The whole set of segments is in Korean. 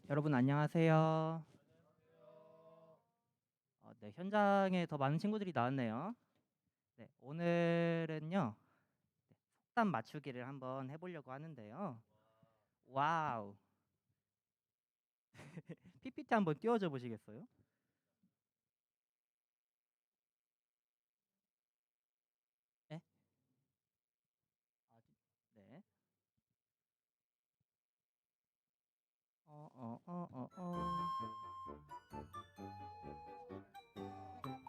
여러분 안녕하세요. 네, 현장에 더 많은 친구들이 나왔네요. 네, 오늘은요. 속담 맞추기를 한번 해보려고 하는데요. 와우. PPT 한번 띄워줘 보시겠어요? 네? 아, 네.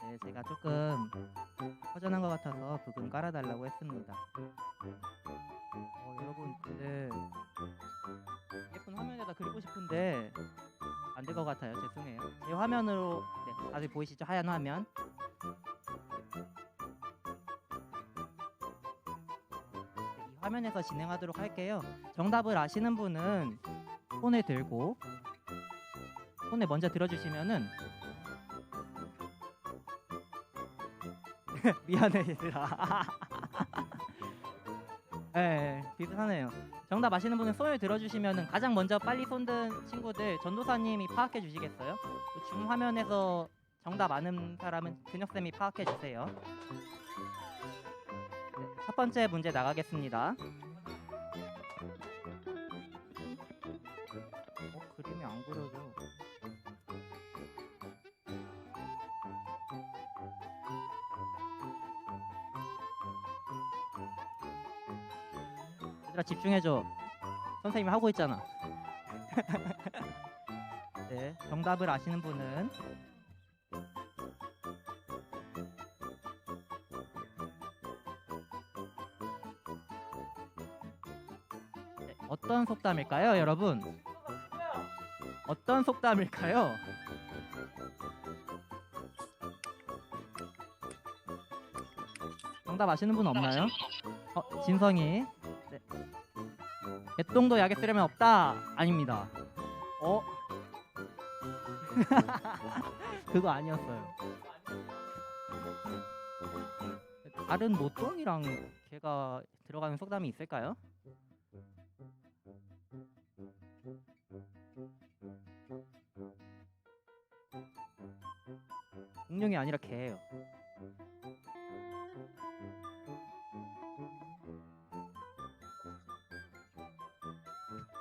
네, 제가 조금 허전한 것 같아서 부금 깔아달라고 했습니다. 여러분, 근데 예쁜 화면에다 그리고 싶은데 안 될 것 같아요. 죄송해요. 제 화면으로, 네, 다들 보이시죠? 하얀 화면. 이 화면에서 진행하도록 할게요. 정답을 아시는 분은 손에 들고 손에 먼저 들어주시면은 미안해 얘들아. 네, 비슷하네요. 정답 아시는 분은 손을 들어주시면은 가장 먼저 빨리 손든 친구들 전도사님이 파악해 주시겠어요? 줌 화면에서 정답 아는 사람은 근혁쌤이 파악해 주세요. 네, 첫 번째 문제 나가겠습니다. 그림이 안 그려져. 얘들아 집중해줘. 선생님이 하고 있잖아. 네, 정답을 아시는 분은 네, 어떤 속담일까요, 여러분? 어떤 속담일까요? 정답 아시는 분 없나요? 진성이. 네. 개똥도 약에 쓰려면 없다. 아닙니다. 그거 아니었어요. 다른 노똥이랑 개가 들어가는 속담이 있을까요? 공룡이 아니라 개예요.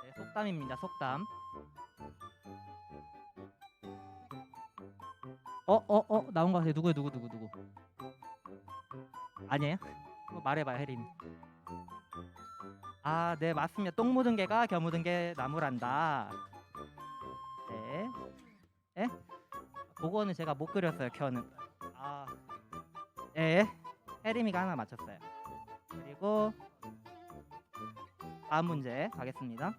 네, 속담입니다. 속담. 나온 거 같아요. 누구요? 누구? 아니에요? 말해봐요, 혜린. 아, 네, 맞습니다. 똥 묻은 개가 겨 묻은 개 나무란다. 네. 에? 그거는 제가 못 그렸어요. 겨는. 아, 예. 혜림이가 하나 맞췄어요. 그리고 다음 문제 가겠습니다.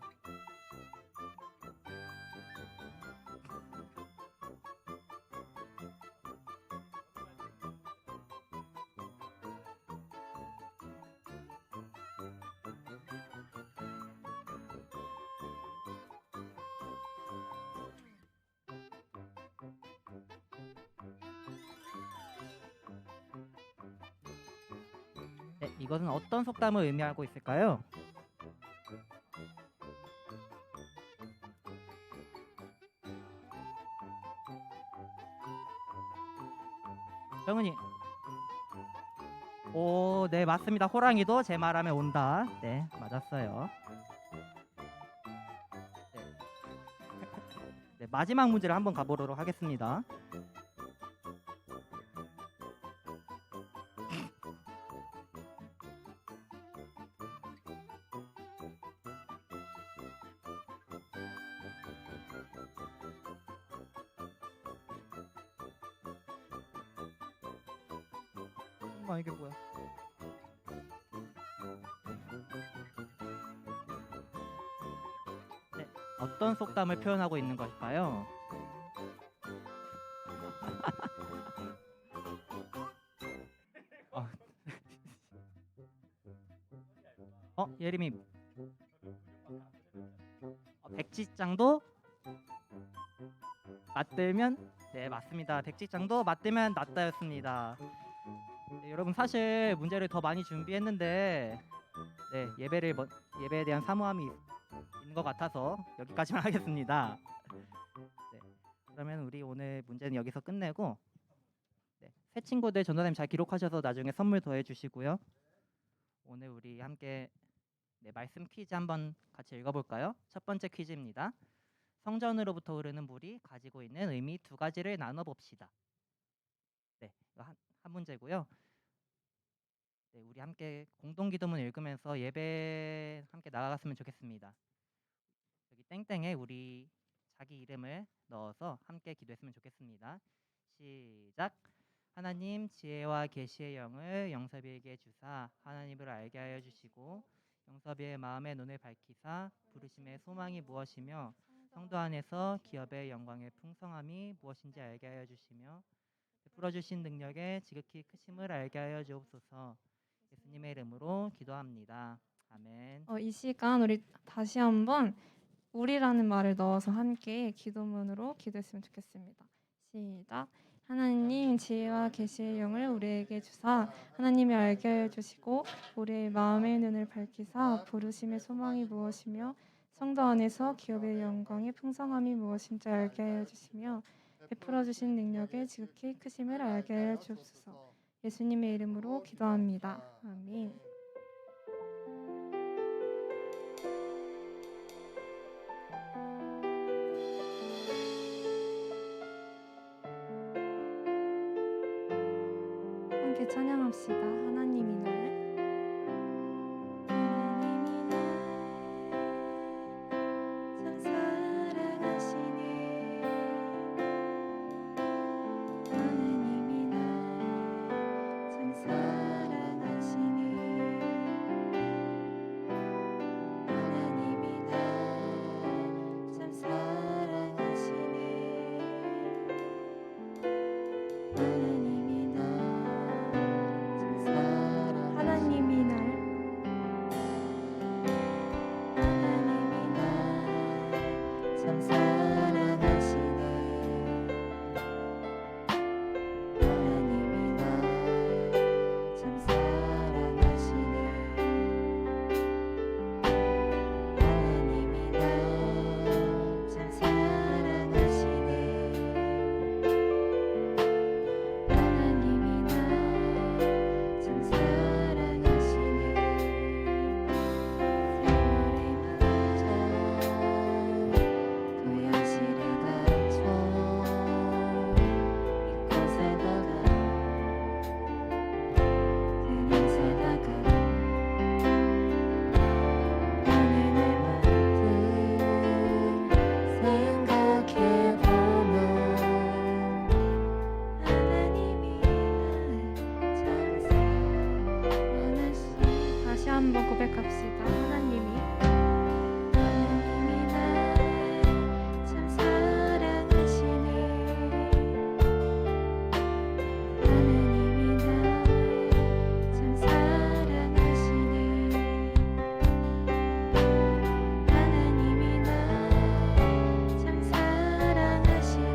네, 이것은 어떤 속담을 의미하고 있을까요? 정은이. 오, 네, 맞습니다. 호랑이도 제 말하면 온다. 네, 맞았어요. 네. 네, 마지막 문제를 한번 가보도록 하겠습니다. 이게 뭐야? 네, 어떤 속담을 표현하고 있는 것일까요? 예림이. 백지장도 맞들면. 네, 맞습니다. 백지장도 맞들면 낫다였습니다. 네, 여러분 사실 문제를 더 많이 준비했는데 네, 예배에 대한 사모함이 있는 것 같아서 여기까지만 하겠습니다. 네. 그러면 우리 오늘 문제는 여기서 끝내고 네. 새 친구들 전도사님 잘 기록하셔서 나중에 선물 더해 주시고요. 오늘 우리 함께 네, 말씀 퀴즈 한번 같이 읽어볼까요? 첫 번째 퀴즈입니다. 성전으로부터 흐르는 물이 가지고 있는 의미 두 가지를 나눠 봅시다. 네, 이거 한 문제고요. 네, 우리 함께 공동 기도문 읽으면서 예배 함께 나아갔으면 좋겠습니다. 여기 땡땡에 우리 자기 이름을 넣어서 함께 기도했으면 좋겠습니다. 시작. 하나님 지혜와 계시의 영을 영섭이에게 주사 하나님을 알게 하여 주시고 영섭이의 마음의 눈을 밝히사 부르심의 소망이 무엇이며 성도 안에서 기업의 영광의 풍성함이 무엇인지 알게 하여 주시며 베풀어 주신 능력의 지극히 크심을 알게 하여 주옵소서. 예수님의 이름으로 기도합니다. 아멘. 이 시간 우리 다시 한번 우리라는 말을 넣어서 함께 기도문으로 기도했으면 좋겠습니다. 시작. 하나님 지혜와 계시의 영을 우리에게 주사 하나님이 알게 하여 주시고 우리의 마음의 눈을 밝히사 부르심의 소망이 무엇이며 성도 안에서 기업의 영광의 풍성함이 무엇인지 알게 하여 주시며 베풀어 주신 능력의 지극히 크심을 알게 하여 주옵소서. 예수님의 이름으로 기도합니다. 아멘. 함께 찬양합시다. 하나님이 나를 참 사랑하시네. 하나님이 나를 참 사랑하시네. 하나님이 나를 참 사랑하시네. 하나님이 날 참 사랑하시네. 하나님이 날 참 사랑하시네. 하나님이 날 참 사랑하시네. 하나님이 날 참 사랑하시네. 다시 한번 고백합시다. 하나님이 날 참 사랑하시네. 하나님이 날 참 사랑하시네. 하나님이 날 참 사랑하시네.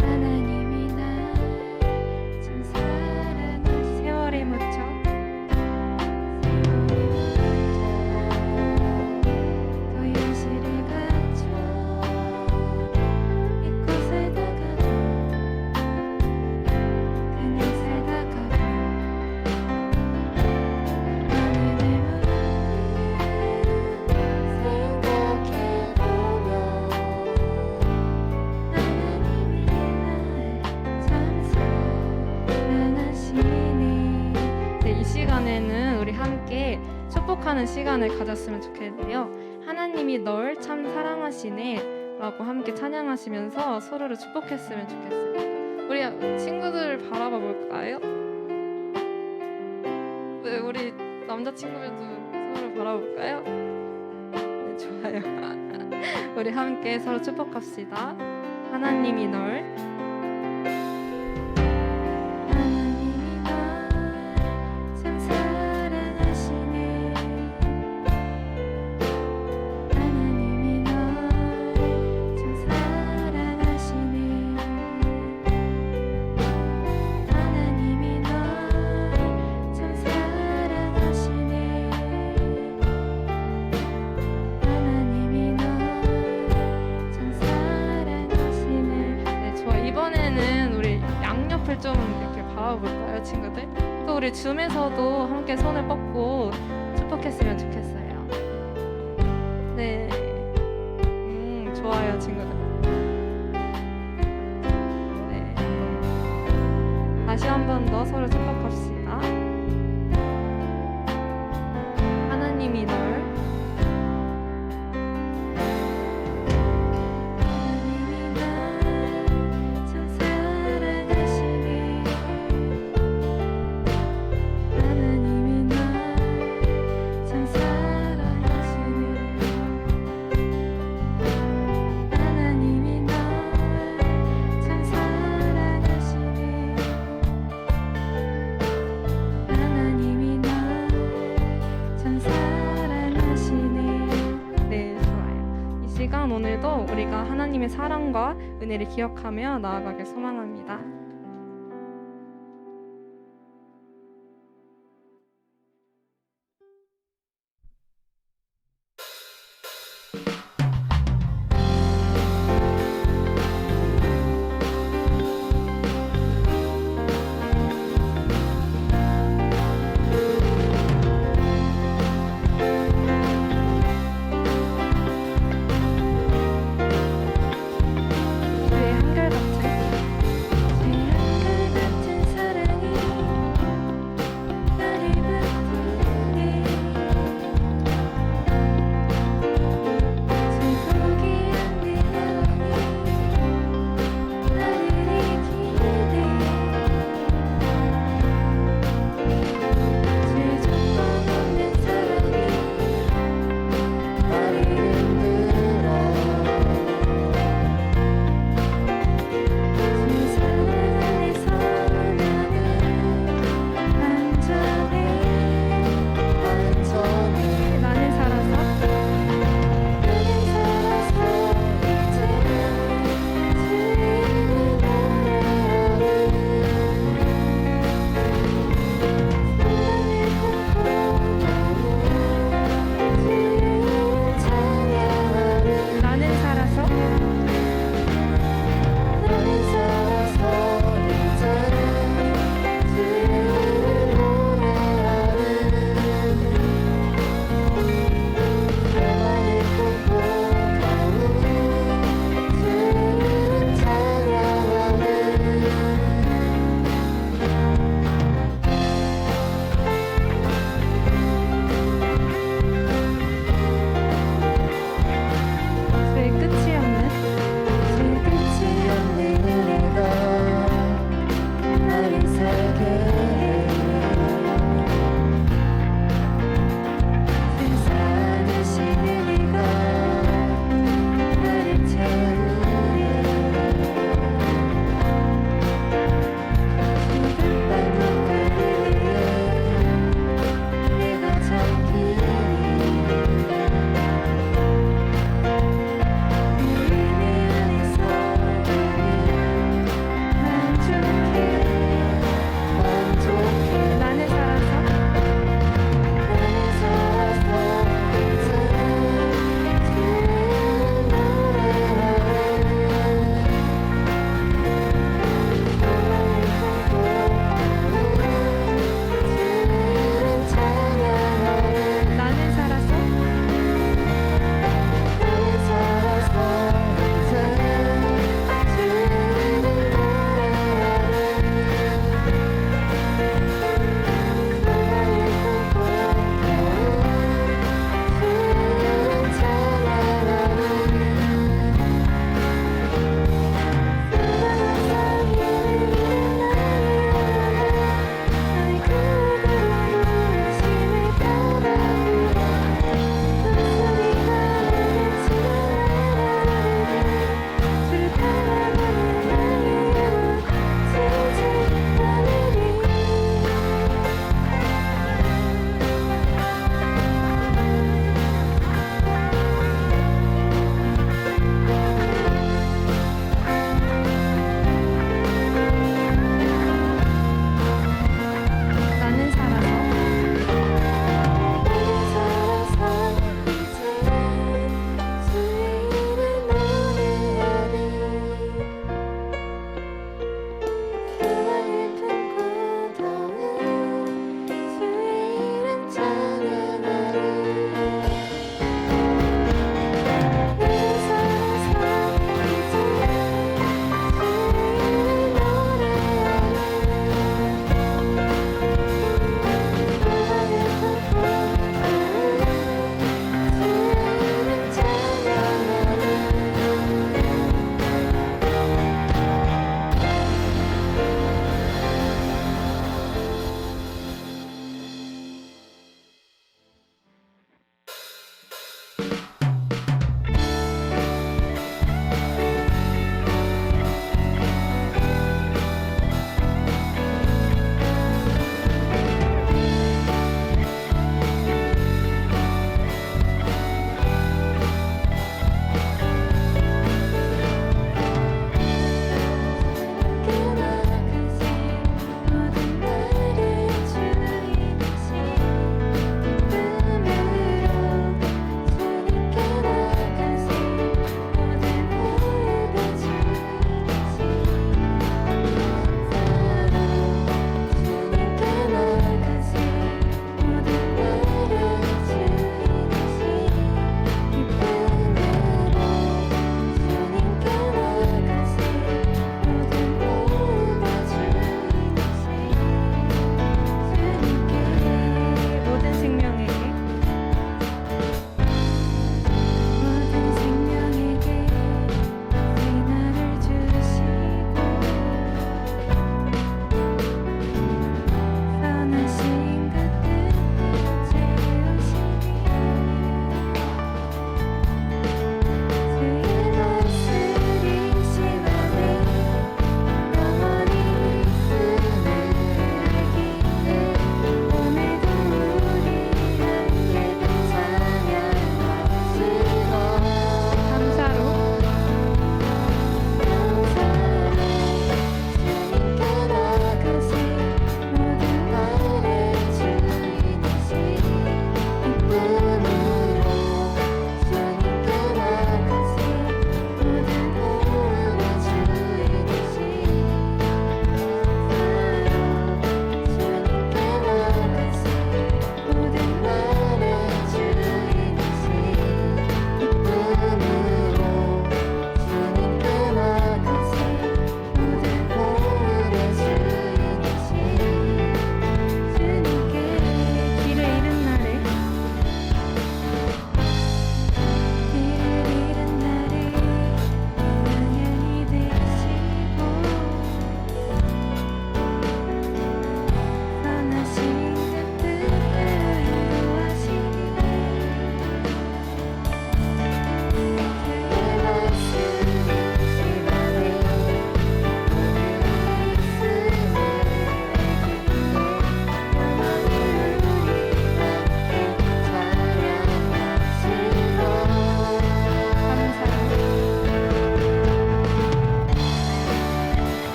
하나님이 날 참 사랑하시네. 세월에 묻혀 또 현실을 갖춰 잊고 살다가도 그냥 살다가도 어느 날 생각해보면 하나님이 날 참 사랑하시네. 네, 이 시간에는 우리 함께 축복하는 시간을 가졌으면 좋겠는데요. 하나님이 널 참 사랑하시네 라고 함께 찬양하시면서 서로를 축복했으면 좋겠습니다. 우리 친구들을 바라봐 볼까요? 네, 우리 남자친구들도 서로 바라볼까요? 네, 좋아요. 우리 함께 서로 축복합시다. 하나님이 널 참 사랑하시네. 하나님이 널 참 사랑하시네. 하나님이 널 참 사랑하시네. 하나님이 이렇게 바라볼까요, 친구들? 또 우리 줌에서도 함께 손을 뻗고 축복했으면 좋겠어요. 네, 좋아요, 친구들. 네, 다시 한 번 더 서로 축복합시다. 하나님이 널 오늘도 우리가 하나님의 사랑과 은혜를 기억하며 나아가길 소망합니다.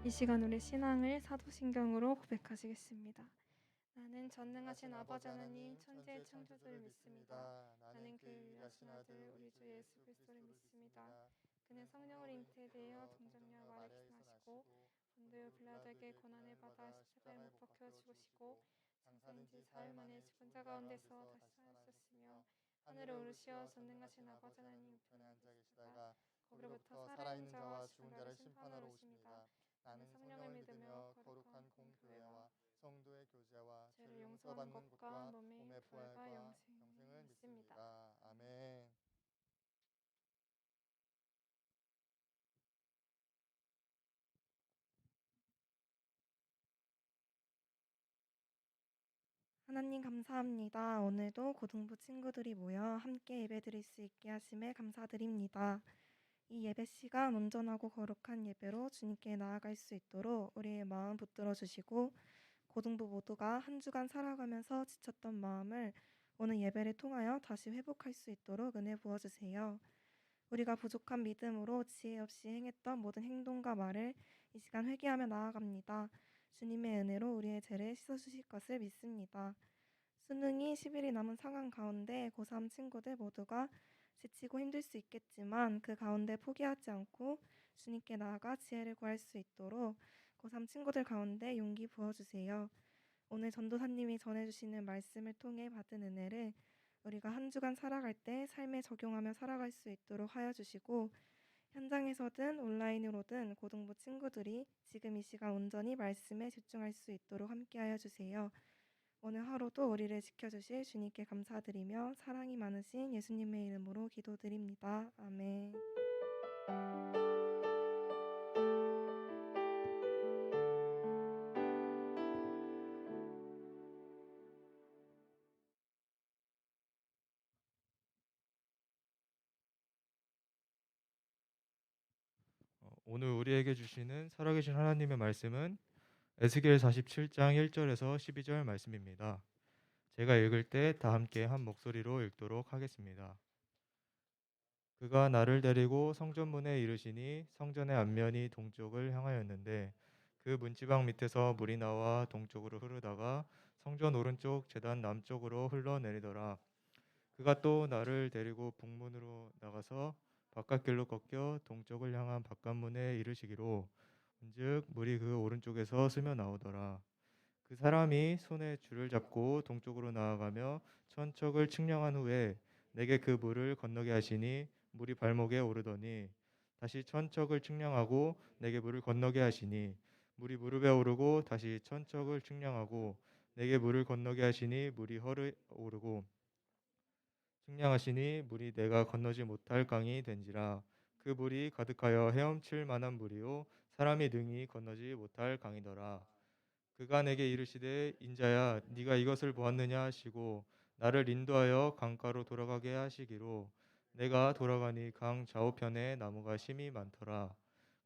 이 시간 우리 신앙을 사도신경으로 고백하시겠습니다. 나는 전능하신 아버지 하나님 천지의 창조주를 믿습니다. 나는 그 유일하신 아들 우리 주 예수 그리스도를 믿습니다. 그는 성령을 잉태되어 동정녀 마리아 나시고 본디오 빌라도에게 고난을 받아 십자가에 못 박혀 죽으시고 장사된 지 사흘 만에 죽은 자 가운데서 다시 살아나셨으며 하늘에 오르시어 전능하신 아버지 하나님 우편에 앉아 계시다가 거기로부터 살아있는 자와 죽은 자를 심판하러 오십니다. 나는 성령을 믿으며 거룩한 공교회와 성도의 교제와 죄를 용서받는 것과 몸의 부활과 영생을 믿습니다. 아멘. 하나님 감사합니다. 오늘도 고등부 친구들이 모여 함께 예배드릴 수 있게 하심에 감사드립니다. 이 예배 시간 온전하고 거룩한 예배로 주님께 나아갈 수 있도록 우리의 마음 붙들어 주시고 고등부 모두가 한 주간 살아가면서 지쳤던 마음을 오늘 예배를 통하여 다시 회복할 수 있도록 은혜 부어주세요. 우리가 부족한 믿음으로 지혜 없이 행했던 모든 행동과 말을 이 시간 회개하며 나아갑니다. 주님의 은혜로 우리의 죄를 씻어주실 것을 믿습니다. 수능이 10일이 남은 상황 가운데 고3 친구들 모두가 지치고 힘들 수 있겠지만 그 가운데 포기하지 않고 주님께 나아가 지혜를 구할 수 있도록 고3 친구들 가운데 용기 부어주세요. 오늘 전도사님이 전해주시는 말씀을 통해 받은 은혜를 우리가 한 주간 살아갈 때 삶에 적용하며 살아갈 수 있도록 하여 주시고 현장에서든 온라인으로든 고등부 친구들이 지금 이 시간 온전히 말씀에 집중할 수 있도록 함께하여 주세요. 오늘 하루도 우리를 지켜주실 주님께 감사드리며 사랑이 많으신 예수님의 이름으로 기도드립니다. 아멘. 오늘 우리에게 주시는 살아계신 하나님의 말씀은 에스겔 47장 1절에서 12절 말씀입니다. 제가 읽을 때 다 함께 한 목소리로 읽도록 하겠습니다. 그가 나를 데리고 성전문에 이르시니 성전의 앞면이 동쪽을 향하였는데 그 문지방 밑에서 물이 나와 동쪽으로 흐르다가 성전 오른쪽 제단 남쪽으로 흘러내리더라. 그가 또 나를 데리고 북문으로 나가서 바깥길로 꺾여 동쪽을 향한 바깥문에 이르시기로 즉 물이 그 오른쪽에서 스며 나오더라. 그 사람이 손에 줄을 잡고 동쪽으로 나아가며 천척을 측량한 후에 내게 그 물을 건너게 하시니 물이 발목에 오르더니 다시 천척을 측량하고 내게 물을 건너게 하시니 물이 무릎에 오르고 다시 천척을 측량하고 내게 물을 건너게 하시니 물이 허리에 오르고 측량하시니 물이 내가 건너지 못할 강이 된지라. 그 물이 가득하여 헤엄칠 만한 물이요 사람이 능히 건너지 못할 강이더라. 그가 내게 이르시되 인자야 네가 이것을 보았느냐 하시고 나를 인도하여 강가로 돌아가게 하시기로 내가 돌아가니 강 좌우편에 나무가 심이 많더라.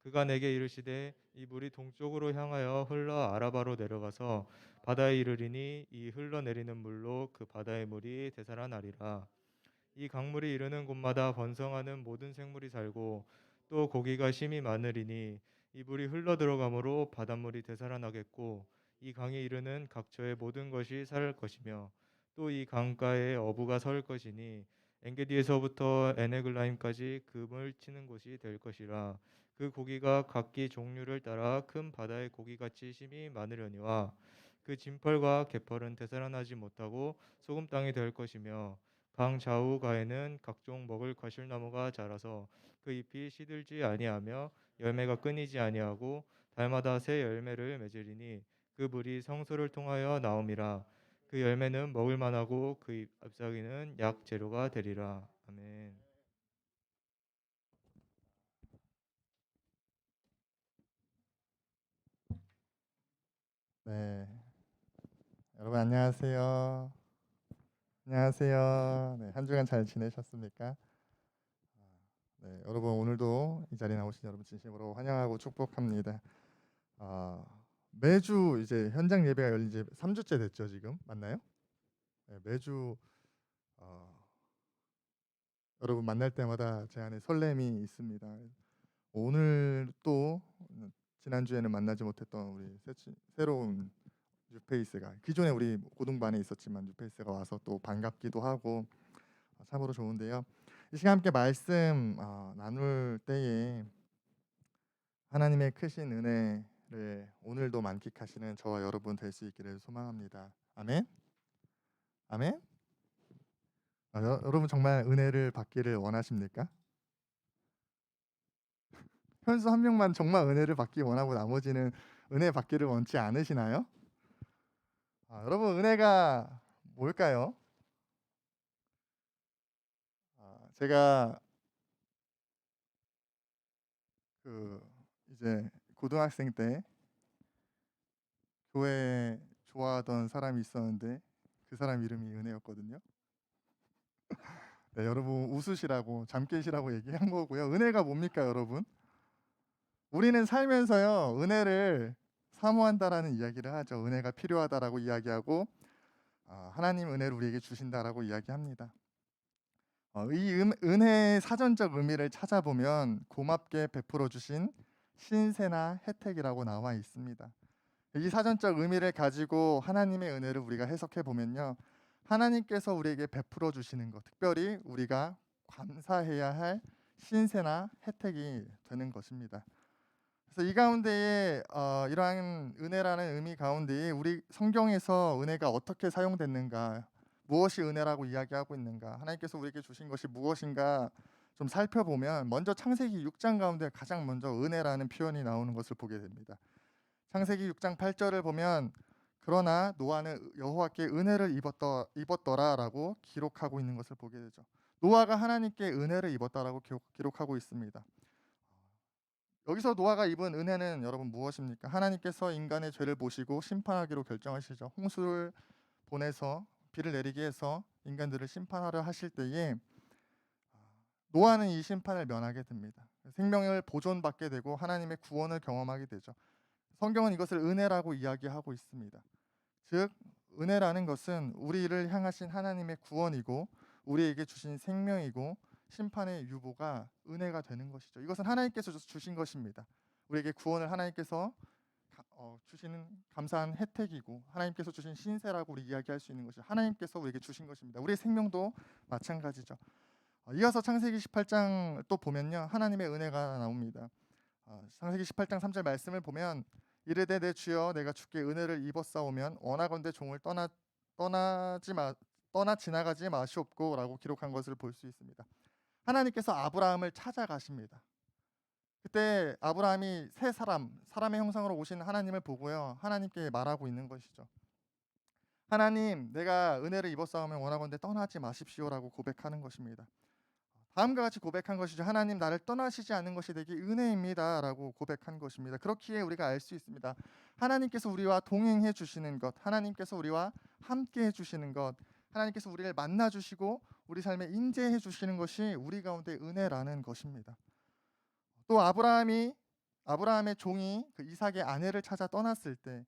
그가 내게 이르시되 이 물이 동쪽으로 향하여 흘러 아라바로 내려가서 바다에 이르리니 이 흘러내리는 물로 그 바다의 물이 되살아나리라. 이 강물이 이르는 곳마다 번성하는 모든 생물이 살고 또 고기가 심이 많으리니 이 물이 흘러 들어가므로 바닷물이 되살아나겠고 이 강에 이르는 각처의 모든 것이 살 것이며 또 이 강가에 어부가 설 것이니 엔게디에서부터 에네글라임까지 금을 치는 곳이 될 것이라. 그 고기가 각기 종류를 따라 큰 바다의 고기같이 심이 많으려니와 그 진펄과 개펄은 되살아나지 못하고 소금 땅이 될 것이며 강 좌우가에는 각종 먹을 과실나무가 자라서 그 잎이 시들지 아니하며 열매가 끊이지 아니하고 달마다 새 열매를 맺으리니 그 물이 성소를 통하여 나옴이라. 그 열매는 먹을 만하고 그 잎사귀는 약 재료가 되리라. 아멘. 네, 여러분 안녕하세요. 안녕하세요. 네, 한 주간 잘 지내셨습니까? 네, 여러분 오늘도 이 자리에 나오신 여러분 진심으로 환영하고 축복합니다. 매주 이제 현장 예배가 열린 지 3주째 됐죠, 지금 맞나요? 네, 매주 여러분 만날 때마다 제 안에 설렘이 있습니다. 오늘 또 지난주에는 만나지 못했던 우리 새로운 뉴페이스가 기존에 우리 고등반에 있었지만 뉴페이스가 와서 또 반갑기도 하고 참으로 좋은데요. 이 시간 함께 말씀 나눌 때에 하나님의 크신 은혜를 오늘도 만끽하시는 저와 여러분 될 수 있기를 소망합니다. 아멘. 아멘. 여러분 정말 은혜를 받기를 원하십니까? 현수 한 명만 정말 은혜를 받기 원하고 나머지는 은혜 받기를 원치 않으시나요? 여러분 은혜가 뭘까요? 제가 이제 고등학생 때 교회 좋아하던 사람이 있었는데 그 사람 이름이 은혜였거든요. 네, 여러분 웃으시라고 잠 깨시라고 얘기한 거고요. 은혜가 뭡니까, 여러분? 우리는 살면서요 은혜를 사모한다라는 이야기를 하죠. 은혜가 필요하다라고 이야기하고 하나님 은혜를 우리에게 주신다라고 이야기합니다. 이 은혜의 사전적 의미를 찾아보면 고맙게 베풀어 주신 신세나 혜택이라고 나와 있습니다. 이 사전적 의미를 가지고 하나님의 은혜를 우리가 해석해 보면요, 하나님께서 우리에게 베풀어 주시는 것, 특별히 우리가 감사해야 할 신세나 혜택이 되는 것입니다. 그래서 이 가운데에 이러한 은혜라는 의미 가운데에 우리 성경에서 은혜가 어떻게 사용됐는가, 무엇이 은혜라고 이야기하고 있는가, 하나님께서 우리에게 주신 것이 무엇인가 좀 살펴보면 먼저 창세기 6장 가운데 가장 먼저 은혜라는 표현이 나오는 것을 보게 됩니다. 창세기 6장 8절을 보면 그러나 노아는 여호와께 은혜를 입었더라라고 기록하고 있는 것을 보게 되죠. 노아가 하나님께 은혜를 입었다라고 기록하고 있습니다. 여기서 노아가 입은 은혜는 여러분 무엇입니까? 하나님께서 인간의 죄를 보시고 심판하기로 결정하시죠. 홍수를 보내서 비를 내리게 해서 인간들을 심판하려 하실 때에 노아는 이 심판을 면하게 됩니다. 생명을 보존받게 되고 하나님의 구원을 경험하게 되죠. 성경은 이것을 은혜라고 이야기하고 있습니다. 즉 은혜라는 것은 우리를 향하신 하나님의 구원이고 우리에게 주신 생명이고 심판의 유보가 은혜가 되는 것이죠. 이것은 하나님께서 주신 것입니다. 우리에게 구원을 하나님께서 주시는 감사한 혜택이고 하나님께서 주신 신세라고 우리 이야기할 수 있는 것이 하나님께서 우리에게 주신 것입니다. 우리의 생명도 마찬가지죠. 이어서 창세기 18장 또 보면요, 하나님의 은혜가 나옵니다. 창세기 18장 3절 말씀을 보면 이르되 내 주여 내가 주께 은혜를 입었사오면 원하건대 종을 떠나 지나가지 마시옵고라고 기록한 것을 볼 수 있습니다. 하나님께서 아브라함을 찾아가십니다. 그때 아브라함이 새 사람의 형상으로 오신 하나님을 보고요, 하나님께 말하고 있는 것이죠. 하나님, 내가 은혜를 입었사오면 원하건대 떠나지 마십시오라고 고백하는 것입니다. 다음과 같이 고백한 것이죠. 하나님, 나를 떠나시지 않는 것이 내게 은혜입니다라고 고백한 것입니다. 그렇기에 우리가 알 수 있습니다. 하나님께서 우리와 동행해 주시는 것, 하나님께서 우리와 함께 해 주시는 것, 하나님께서 우리를 만나 주시고 우리 삶에 인재해 주시는 것이 우리 가운데 은혜라는 것입니다. 또 아브라함의 종이 그 이삭의 아내를 찾아 떠났을 때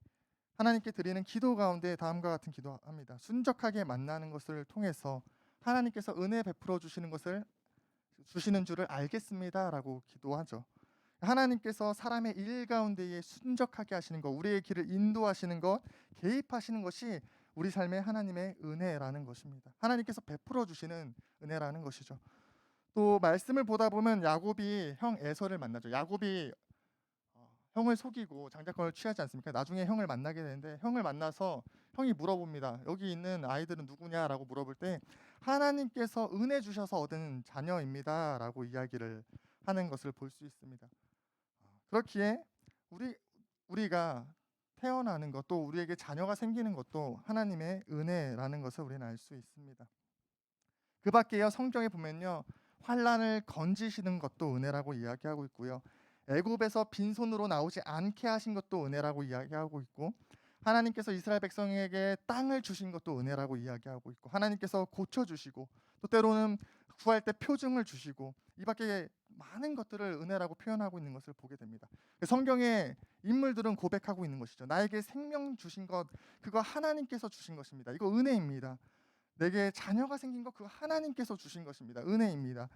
하나님께 드리는 기도 가운데 다음과 같은 기도합니다. 순적하게 만나는 것을 통해서 하나님께서 은혜 베풀어 주시는 것을 주시는 줄을 알겠습니다라고 기도하죠. 하나님께서 사람의 일 가운데에 순적하게 하시는 것, 우리의 길을 인도하시는 것, 개입하시는 것이 우리 삶의 하나님의 은혜라는 것입니다. 하나님께서 베풀어 주시는 은혜라는 것이죠. 또 말씀을 보다 보면 야곱이 형 에서를 만나죠. 야곱이 형을 속이고 장자권을 취하지 않습니까? 나중에 형을 만나게 되는데 형을 만나서 형이 물어봅니다. 여기 있는 아이들은 누구냐라고 물어볼 때 하나님께서 은혜 주셔서 얻은 자녀입니다라고 이야기를 하는 것을 볼 수 있습니다. 그렇기에 우리가 태어나는 것도 우리에게 자녀가 생기는 것도 하나님의 은혜라는 것을 우리는 알 수 있습니다. 그 밖에요, 성경에 보면요, 환난을 건지시는 것도 은혜라고 이야기하고 있고요, 애굽에서 빈손으로 나오지 않게 하신 것도 은혜라고 이야기하고 있고, 하나님께서 이스라엘 백성에게 땅을 주신 것도 은혜라고 이야기하고 있고, 하나님께서 고쳐주시고 또 때로는 구할 때 표징을 주시고, 이 밖에 많은 것들을 은혜라고 표현하고 있는 것을 보게 됩니다. 성경의 인물들은 고백하고 있는 것이죠. 나에게 생명 주신 것, 그거 하나님께서 주신 것입니다. 이거 은혜입니다. 내게 자녀가 생긴 것, 그거 하나님께서 주신 것입니다. 은혜입니다.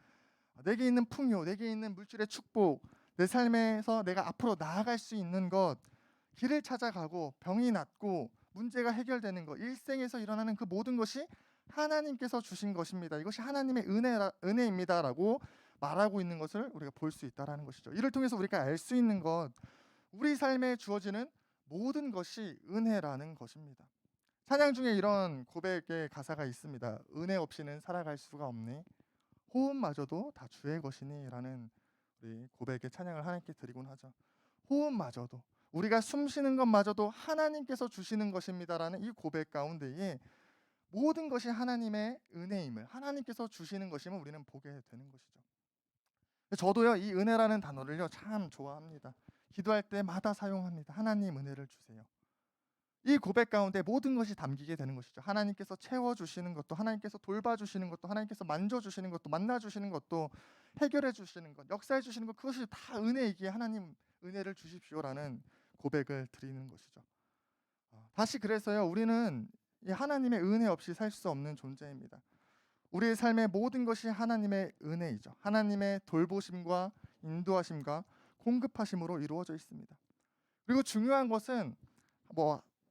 내게 있는 풍요, 내게 있는 물질의 축복, 내 삶에서 내가 앞으로 나아갈 수 있는 것, 길을 찾아가고 병이 낫고 문제가 해결되는 것, 일생에서 일어나는 그 모든 것이 하나님께서 주신 것입니다. 이것이 하나님의 은혜입니다라고 말하고 있는 것을 우리가 볼 수 있다라는 것이죠. 이를 통해서 우리가 알 수 있는 것, 우리 삶에 주어지는 모든 것이 은혜라는 것입니다. 찬양 중에 이런 고백의 가사가 있습니다. 은혜 없이는 살아갈 수가 없니? 호흡마저도 다 주의 것이니라는 우리 고백의 찬양을 하나님께 드리곤 하죠. 호흡마저도, 우리가 숨 쉬는 것마저도 하나님께서 주시는 것입니다라는 이 고백 가운데에 모든 것이 하나님의 은혜임을, 하나님께서 주시는 것임을 우리는 보게 되는 것이죠. 저도요, 이 은혜라는 단어를요 참 좋아합니다. 기도할 때마다 사용합니다. 하나님 은혜를 주세요. 이 고백 가운데 모든 것이 담기게 되는 것이죠. 하나님께서 채워주시는 것도, 하나님께서 돌봐주시는 것도, 하나님께서 만져주시는 것도, 만나주시는 것도, 해결해주시는 것, 역사해주시는 것, 그것이 다 은혜이기에 하나님 은혜를 주십시오라는 고백을 드리는 것이죠. 다시 그래서요, 우리는 이 하나님의 은혜 없이 살 수 없는 존재입니다. 우리의 삶의 모든 것이 하나님의 은혜이죠. 하나님의 돌보심과 인도하심과 공급하심으로 이루어져 있습니다. 그리고 중요한 것은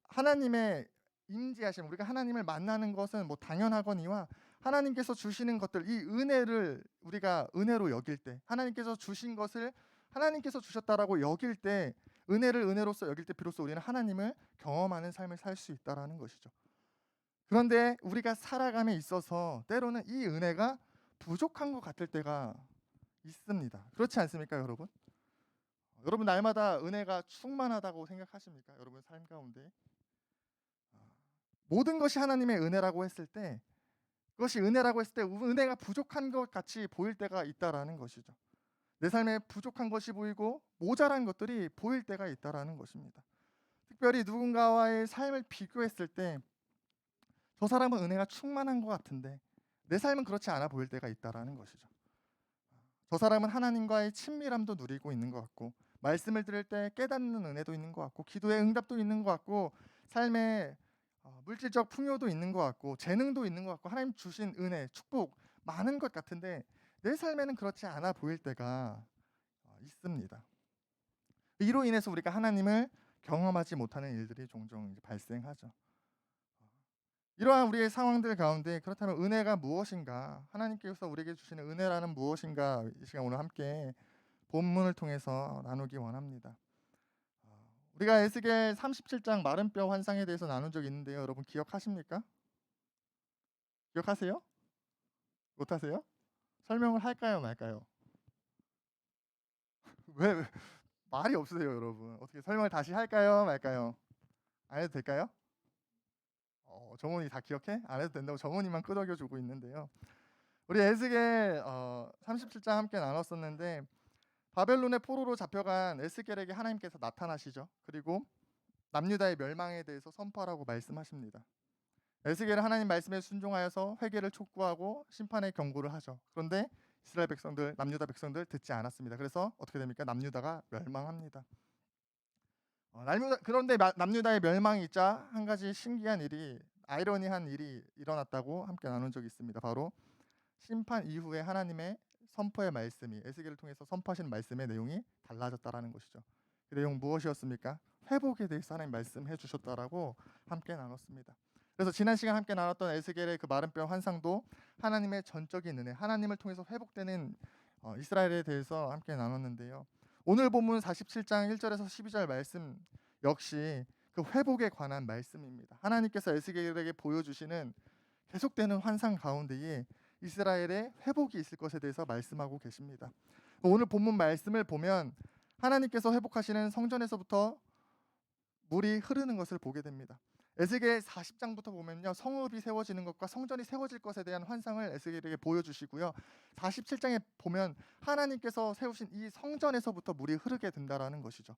하나님의 임재하심, 우리가 하나님을 만나는 것은 당연하거니와 하나님께서 주시는 것들, 이 은혜를 우리가 은혜로 여길 때, 하나님께서 주신 것을 하나님께서 주셨다라고 여길 때, 은혜를 은혜로서 여길 때 비로소 우리는 하나님을 경험하는 삶을 살 수 있다라는 것이죠. 그런데 우리가 살아감에 있어서 때로는 이 은혜가 부족한 것 같을 때가 있습니다. 그렇지 않습니까, 여러분? 여러분 날마다 은혜가 충만하다고 생각하십니까? 여러분 삶 가운데 모든 것이 하나님의 은혜라고 했을 때, 그것이 은혜라고 했을 때 은혜가 부족한 것 같이 보일 때가 있다라는 것이죠. 내 삶에 부족한 것이 보이고 모자란 것들이 보일 때가 있다라는 것입니다. 특별히 누군가와의 삶을 비교했을 때 저 사람은 은혜가 충만한 것 같은데 내 삶은 그렇지 않아 보일 때가 있다라는 것이죠. 저 사람은 하나님과의 친밀함도 누리고 있는 것 같고, 말씀을 들을 때 깨닫는 은혜도 있는 것 같고, 기도의 응답도 있는 것 같고, 삶의 물질적 풍요도 있는 것 같고, 재능도 있는 것 같고, 하나님 주신 은혜, 축복 많은 것 같은데 내 삶에는 그렇지 않아 보일 때가 있습니다. 이로 인해서 우리가 하나님을 경험하지 못하는 일들이 종종 발생하죠. 이러한 우리의 상황들 가운데 그렇다면 은혜가 무엇인가, 하나님께서 우리에게 주시는 은혜라는 무엇인가, 이 시간 오늘 함께 본문을 통해서 나누기 원합니다. 우리가 에스겔 37장 마른 뼈 환상에 대해서 나눈 적이 있는데요. 여러분 기억하십니까? 기억하세요? 못하세요? 설명을 할까요 말까요? 왜 말이 없으세요 여러분? 어떻게 설명을 다시 할까요 말까요? 안 해도 될까요? 정훈이 다 기억해? 안 해도 된다고 정훈이만 끄덕여주고 있는데요. 우리 에스겔 37장 함께 나눴었는데, 바벨론의 포로로 잡혀간 에스겔에게 하나님께서 나타나시죠. 그리고 남유다의 멸망에 대해서 선포하라고 말씀하십니다. 에스겔은 하나님 말씀에 순종하여서 회개를 촉구하고 심판의 경고를 하죠. 그런데 이스라엘 백성들, 남유다 백성들 듣지 않았습니다. 그래서 어떻게 됩니까? 남유다가 멸망합니다. 그런데 남유다의 멸망이 있자 한 가지 신기한 일이, 아이러니한 일이 일어났다고 함께 나눈 적이 있습니다. 바로 심판 이후에 하나님의 선포의 말씀이, 에스겔을 통해서 선포하신 말씀의 내용이 달라졌다라는 것이죠. 그 내용 무엇이었습니까? 회복에 대해서 하나님 말씀해 주셨다라고 함께 나눴습니다. 그래서 지난 시간 함께 나눴던 에스겔의 그 마른 뼈 환상도 하나님의 전적인 은혜, 하나님을 통해서 회복되는 이스라엘에 대해서 함께 나눴는데요. 오늘 본문 47장 1절에서 12절 말씀 역시 그 회복에 관한 말씀입니다. 하나님께서 에스겔에게 보여주시는 계속되는 환상 가운데에 이스라엘의 회복이 있을 것에 대해서 말씀하고 계십니다. 오늘 본문 말씀을 보면 하나님께서 회복하시는 성전에서부터 물이 흐르는 것을 보게 됩니다. 에스겔 40장부터 보면요, 성읍이 세워지는 것과 성전이 세워질 것에 대한 환상을 에스겔에게 보여주시고요, 47장에 보면 하나님께서 세우신 이 성전에서부터 물이 흐르게 된다라는 것이죠.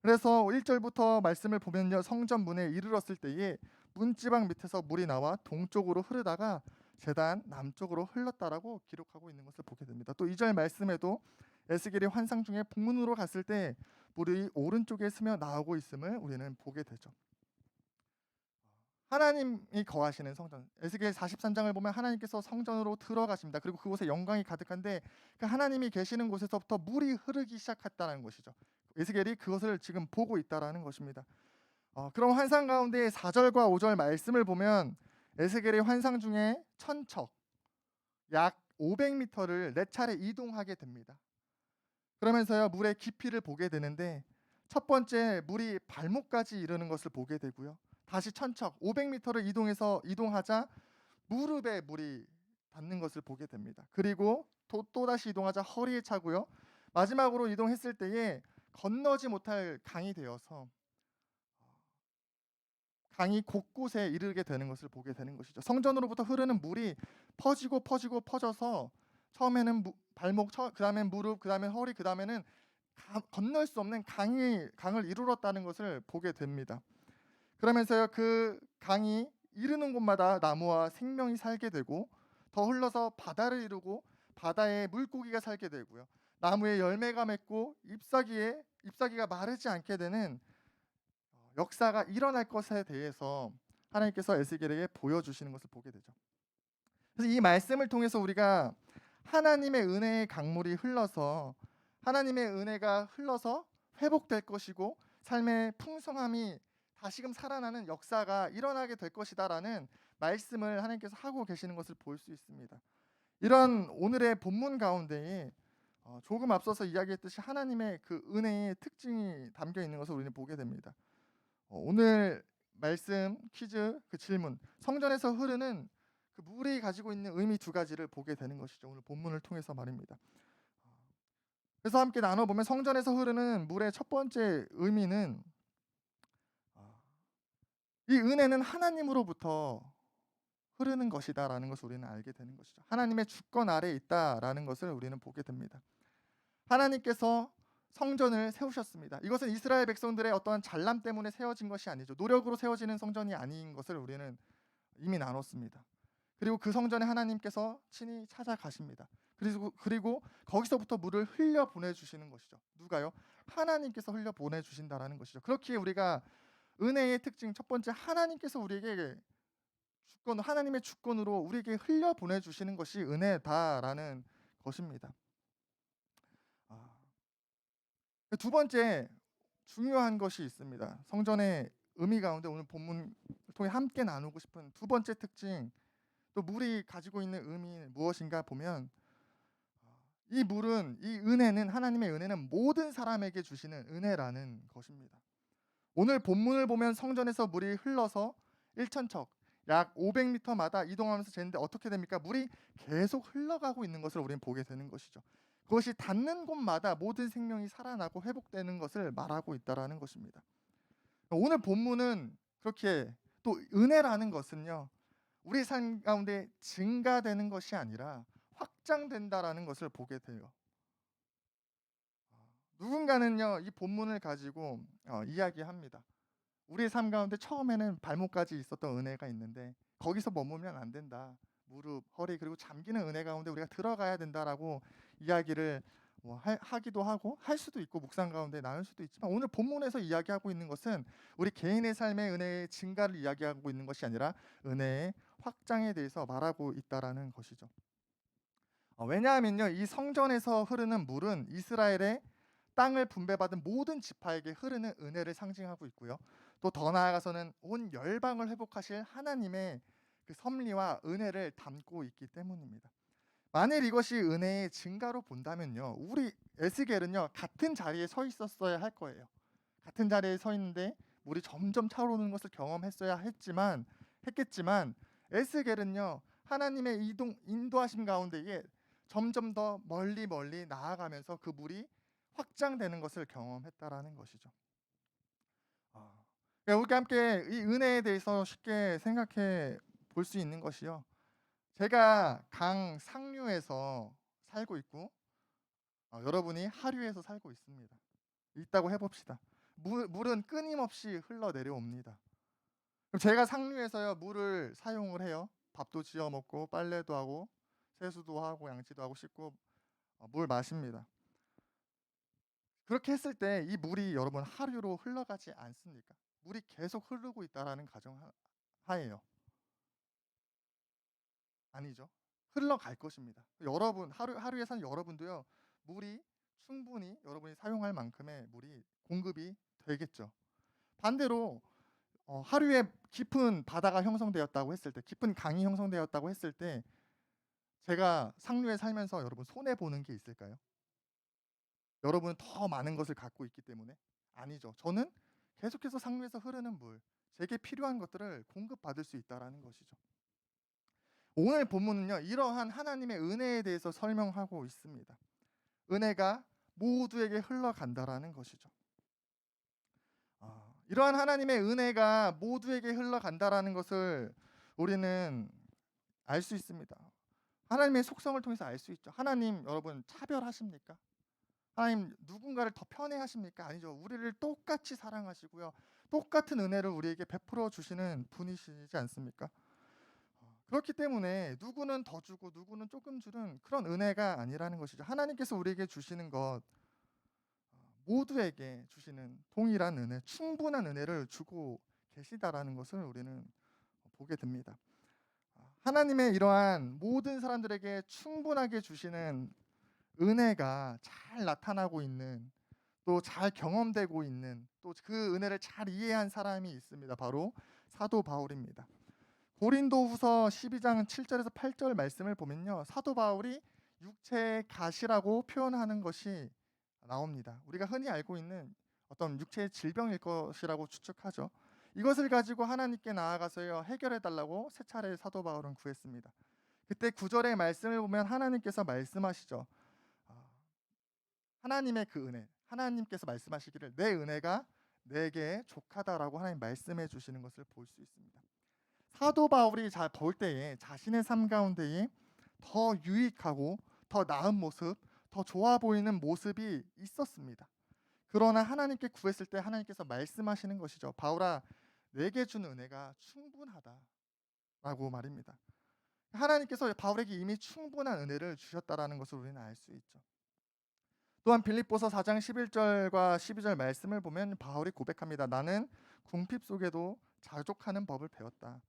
그래서 1절부터 말씀을 보면요, 성전 문에 이르렀을 때에 문지방 밑에서 물이 나와 동쪽으로 흐르다가 제단 남쪽으로 흘렀다라고 기록하고 있는 것을 보게 됩니다. 또 2절 말씀에도 에스겔이 환상 중에 북문으로 갔을 때 물이 오른쪽에 스며 나오고 있음을 우리는 보게 되죠. 하나님이 거하시는 성전. 에스겔 43장을 보면 하나님께서 성전으로 들어가십니다. 그리고 그곳에 영광이 가득한데 그 하나님이 계시는 곳에서부터 물이 흐르기 시작했다는 것이죠. 에스겔이 그것을 지금 보고 있다라는 것입니다. 그럼 환상 가운데 4절과 5절 말씀을 보면 에스겔의 환상 중에 천척 약 500m를 4차례 이동하게 됩니다. 그러면서요 물의 깊이를 보게 되는데 첫 번째 물이 발목까지 이르는 것을 보게 되고요. 다시 천척 500m를 이동하자 무릎에 물이 닿는 것을 보게 됩니다. 그리고 또다시 이동하자 허리에 차고요. 마지막으로 이동했을 때에 건너지 못할 강이 되어서 강이 곳곳에 이르게 되는 것을 보게 되는 것이죠. 성전으로부터 흐르는 물이 퍼져서 처음에는 발목, 그다음엔 무릎, 그다음엔 허리, 그다음에는 건널 수 없는 강을 이루었다는 것을 보게 됩니다. 그러면서요 그 강이 이르는 곳마다 나무와 생명이 살게 되고 더 흘러서 바다를 이루고 바다에 물고기가 살게 되고요. 나무에 열매가 맺고 잎사귀가 마르지 않게 되는 역사가 일어날 것에 대해서 하나님께서 에스겔에게 보여주시는 것을 보게 되죠. 그래서 이 말씀을 통해서 우리가 하나님의 은혜의 강물이 흘러서 하나님의 은혜가 흘러서 회복될 것이고 삶의 풍성함이 다시금 살아나는 역사가 일어나게 될 것이다라는 말씀을 하나님께서 하고 계시는 것을 볼 수 있습니다. 이런 오늘의 본문 가운데에 조금 앞서서 이야기했듯이 하나님의 그 은혜의 특징이 담겨 있는 것을 우리는 보게 됩니다. 오늘 말씀 퀴즈 그 질문 성전에서 흐르는 그 물이 가지고 있는 의미 두 가지를 보게 되는 것이죠. 오늘 본문을 통해서 말입니다. 그래서 함께 나눠보면 성전에서 흐르는 물의 첫 번째 의미는 이 은혜는 하나님으로부터 흐르는 것이다라는 것을 우리는 알게 되는 것이죠. 하나님의 주권 아래에 있다라는 것을 우리는 보게 됩니다. 하나님께서 성전을 세우셨습니다. 이것은 이스라엘 백성들의 어떠한 잘남 때문에 세워진 것이 아니죠. 노력으로 세워지는 성전이 아닌 것을 우리는 이미 나눴습니다. 그리고 그 성전에 하나님께서 친히 찾아가십니다. 그리고 거기서부터 물을 흘려 보내주시는 것이죠. 누가요? 하나님께서 흘려 보내주신다라는 것이죠. 그렇기에 우리가 은혜의 특징 첫 번째 하나님께서 우리에게 하나님의 주권으로 우리에게 흘려 보내주시는 것이 은혜다라는 것입니다. 두 번째 중요한 것이 있습니다. 성전의 의미 가운데 오늘 본문을 통해 함께 나누고 싶은 두 번째 특징 또 물이 가지고 있는 의미는 무엇인가 보면 이 은혜는 하나님의 은혜는 모든 사람에게 주시는 은혜라는 것입니다. 오늘 본문을 보면 성전에서 물이 흘러서 1천척 약 500m마다 이동하면서 재는데 어떻게 됩니까? 물이 계속 흘러가고 있는 것을 우리는 보게 되는 것이죠. 그것이 닿는 곳마다 모든 생명이 살아나고 회복되는 것을 말하고 있다라는 것입니다. 오늘 본문은 그렇게 또 은혜라는 것은요. 우리 삶 가운데 증가되는 것이 아니라 확장된다라는 것을 보게 돼요. 누군가는요. 이 본문을 가지고 이야기합니다. 우리의 삶 가운데 처음에는 발목까지 있었던 은혜가 있는데 거기서 머물면 안 된다. 무릎, 허리 그리고 잠기는 은혜 가운데 우리가 들어가야 된다라고 이야기를 하기도 하고 할 수도 있고 묵상 가운데 나눌 수도 있지만 오늘 본문에서 이야기하고 있는 것은 우리 개인의 삶의 은혜의 증가를 이야기하고 있는 것이 아니라 은혜의 확장에 대해서 말하고 있다라는 것이죠. 왜냐하면요. 이 성전에서 흐르는 물은 이스라엘의 땅을 분배받은 모든 지파에게 흐르는 은혜를 상징하고 있고요. 또 더 나아가서는 온 열방을 회복하실 하나님의 그 섭리와 은혜를 담고 있기 때문입니다. 만일 이것이 은혜의 증가로 본다면요. 우리 에스겔은요. 같은 자리에 서 있었어야 할 거예요. 같은 자리에 서 있는데 물이 점점 차오르는 것을 경험했어야 했겠지만 에스겔은요. 하나님의 인도하심 가운데에 점점 더 멀리 나아가면서 그 물이 확장되는 것을 경험했다라는 것이죠. 우리가 함께 이 은혜에 대해서 쉽게 생각해 볼 수 있는 것이요. 제가 강 상류에서 살고 있고 여러분이 하류에서 살고 있다고 해봅시다. 물은 끊임없이 흘러 내려옵니다. 그럼 제가 상류에서요 물을 사용을 해요. 밥도 지어 먹고 빨래도 하고 세수도 하고 양치도 하고 씻고 물 마십니다. 그렇게 했을 때 이 물이 여러분 하류로 흘러가지 않습니까? 물이 계속 흐르고 있다라는 하예요? 아니죠. 흘러갈 것입니다. 여러분 하루에 사는 여러분도요. 물이 충분히 여러분이 사용할 만큼의 물이 공급이 되겠죠. 반대로 하루에 깊은 바다가 형성되었다고 했을 때, 깊은 강이 형성되었다고 했을 때 제가 상류에 살면서 여러분 손해 보는 게 있을까요? 여러분은 더 많은 것을 갖고 있기 때문에 아니죠. 저는 계속해서 상류에서 흐르는 물, 제게 필요한 것들을 공급받을 수 있다라는 것이죠. 오늘 본문은요. 이러한 하나님의 은혜에 대해서 설명하고 있습니다. 은혜가 모두에게 흘러간다라는 것이죠. 이러한 하나님의 은혜가 모두에게 흘러간다라는 것을 우리는 알 수 있습니다. 하나님의 속성을 통해서 알 수 있죠. 하나님 여러분 차별하십니까? 하나님 누군가를 더 편애하십니까? 아니죠. 우리를 똑같이 사랑하시고요. 똑같은 은혜를 우리에게 베풀어 주시는 분이시지 않습니까? 그렇기 때문에 누구는 더 주고 누구는 조금 주는 그런 은혜가 아니라는 것이죠. 하나님께서 우리에게 주시는 것 모두에게 주시는 동일한 은혜, 충분한 은혜를 주고 계시다라는 것을 우리는 보게 됩니다. 하나님의 이러한 모든 사람들에게 충분하게 주시는 은혜가 잘 나타나고 있는 또 잘 경험되고 있는 또 그 은혜를 잘 이해한 사람이 있습니다. 바로 사도 바울입니다. 고린도후서 12장 7절에서 8절 말씀을 보면요. 사도 바울이 육체의 가시라고 표현하는 것이 나옵니다. 우리가 흔히 알고 있는 어떤 육체의 질병일 것이라고 추측하죠. 이것을 가지고 하나님께 나아가서요. 해결해 달라고 세 차례 사도 바울은 구했습니다. 그때 9절의 말씀을 보면 하나님께서 말씀하시죠. 하나님의 그 은혜, 하나님께서 말씀하시기를 내 은혜가 내게 족하다라고 하나님 말씀해 주시는 것을 볼 수 있습니다. 사도 바울이 볼 때에 자신의 삶 가운데에 더 유익하고 더 나은 모습, 더 좋아 보이는 모습이 있었습니다. 그러나 하나님께 구했을 때 하나님께서 말씀하시는 것이죠. 바울아, 내게 준 은혜가 충분하다라고 말입니다. 하나님께서 바울에게 이미 충분한 은혜를 주셨다라는 것을 우리는 알 수 있죠. 또한 빌립보서 4장 11절과 12절 말씀을 보면 바울이 고백합니다. 나는 궁핍 속에도 자족하는 법을 배웠다.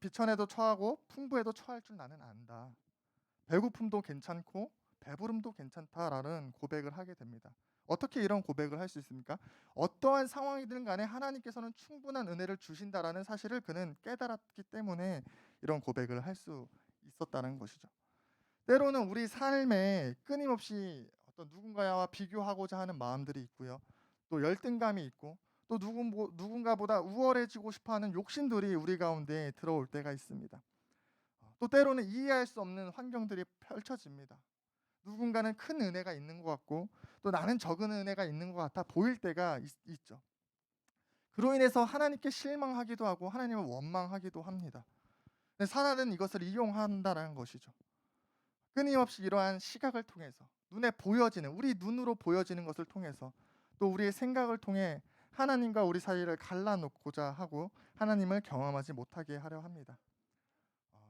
비천에도 처하고 풍부에도 처할 줄 나는 안다. 배고픔도 괜찮고 배부름도 괜찮다라는 고백을 하게 됩니다. 어떻게 이런 고백을 할 수 있습니까? 어떠한 상황이든 간에 하나님께서는 충분한 은혜를 주신다라는 사실을 그는 깨달았기 때문에 이런 고백을 할 수 있었다는 것이죠. 때로는 우리 삶에 끊임없이 어떤 누군가와 비교하고자 하는 마음들이 있고요. 또 열등감이 있고 또 누군가보다 우월해지고 싶어하는 욕심들이 우리 가운데 들어올 때가 있습니다. 또 때로는 이해할 수 없는 환경들이 펼쳐집니다. 누군가는 큰 은혜가 있는 것 같고 또 나는 적은 은혜가 있는 것 같아 보일 때가 있죠. 그로 인해서 하나님께 실망하기도 하고 하나님을 원망하기도 합니다. 사단은 이것을 이용한다는 것이죠. 끊임없이 이러한 시각을 통해서 눈에 보여지는 우리 눈으로 보여지는 것을 통해서 또 우리의 생각을 통해 하나님과 우리 사이를 갈라놓고자 하고 하나님을 경험하지 못하게 하려 합니다.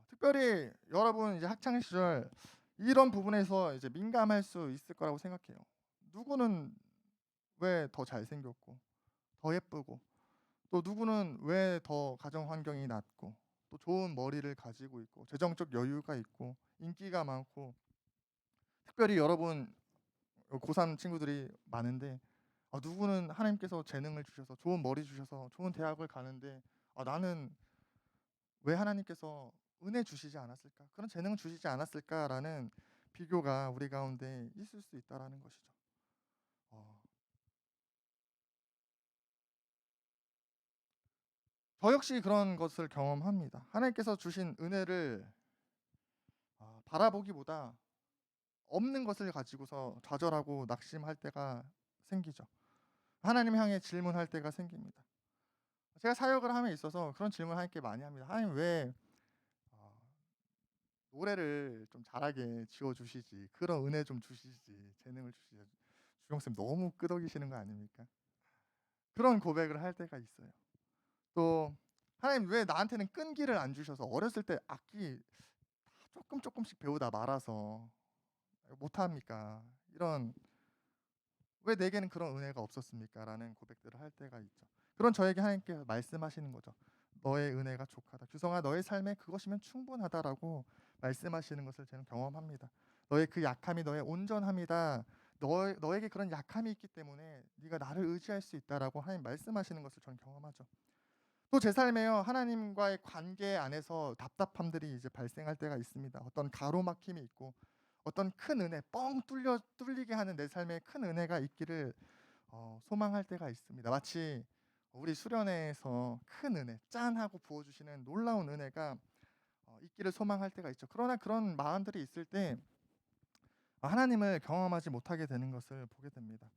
특별히 여러분 이제 학창 시절 이런 부분에서 이제 민감할 수 있을 거라고 생각해요. 누구는 왜 더 잘생겼고 더 예쁘고 또 누구는 왜 더 가정 환경이 낫고 또 좋은 머리를 가지고 있고 재정적 여유가 있고 인기가 많고 특별히 여러분 고3 친구들이 많은데 누구는 하나님께서 재능을 주셔서 좋은 머리 주셔서 좋은 대학을 가는데 나는 왜 하나님께서 은혜 주시지 않았을까? 그런 재능을 주시지 않았을까라는 비교가 우리 가운데 있을 수 있다라는 것이죠. 저 역시 그런 것을 경험합니다. 하나님께서 주신 은혜를 바라보기보다 없는 것을 가지고서 좌절하고 낙심할 때가 생기죠. 하나님 향해 질문할 때가 생깁니다. 제가 사역을 함에 있어서 그런 질문을 하나님께 많이 합니다. 하나님 왜 노래를 좀 잘하게 지어주시지, 그런 은혜 좀 주시지, 재능을 주시지. 주영쌤 너무 끄덕이시는 거 아닙니까? 그런 고백을 할 때가 있어요. 또 하나님 왜 나한테는 끈기를 안 주셔서 어렸을 때 악기 조금씩 배우다 말아서 못합니까? 이런 왜 내게는 그런 은혜가 없었습니까? 라는 고백들을 할 때가 있죠. 그런 저에게 하나님께 말씀하시는 거죠. 너의 은혜가 족하다. 규성아, 너의 삶에 그것이면 충분하다라고 말씀하시는 것을 저는 경험합니다. 너의 그 약함이 너의 온전함이다. 너에게 그런 약함이 있기 때문에 네가 나를 의지할 수 있다라고 하나님 말씀하시는 것을 저는 경험하죠. 또 제 삶에요, 하나님과의 관계 안에서 답답함들이 이제 발생할 때가 있습니다. 어떤 가로막힘이 있고 어떤 큰 은혜, 뚫리게 하는 내 삶에 큰 은혜가 있기를 소망할 때가 있습니다. 마치 우리 수련회에서 큰 은혜, 짠 하고 부어주시는 놀라운 은혜가 있기를 소망할 때가 있죠. 그러나 그런 마음들이 있을 때 하나님을 경험하지 못하게 되는 것을 보게 됩니다.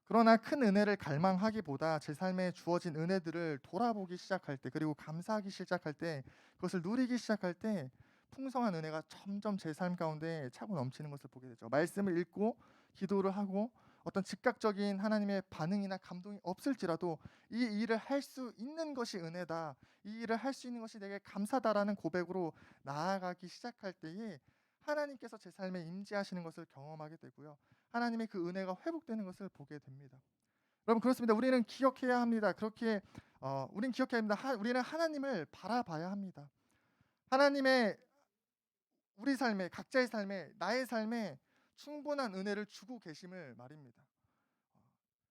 그러나 큰 은혜를 갈망하기보다 제 삶에 주어진 은혜들을 돌아보기 시작할 때, 그리고 감사하기 시작할 때, 그것을 누리기 시작할 때 풍성한 은혜가 점점 제 삶 가운데 차고 넘치는 것을 보게 되죠. 말씀을 읽고 기도를 하고 어떤 즉각적인 하나님의 반응이나 감동이 없을지라도 이 일을 할 수 있는 것이 은혜다, 이 일을 할 수 있는 것이 내게 감사다라는 고백으로 나아가기 시작할 때에 하나님께서 제 삶에 임재하시는 것을 경험하게 되고요, 하나님의 그 은혜가 회복되는 것을 보게 됩니다. 여러분, 그렇습니다. 우리는 기억해야 합니다. 우리는 기억해야 합니다. 우리는 하나님을 바라봐야 합니다. 하나님의 우리 삶에, 각자의 삶에, 나의 삶에 충분한 은혜를 주고 계심을 말입니다.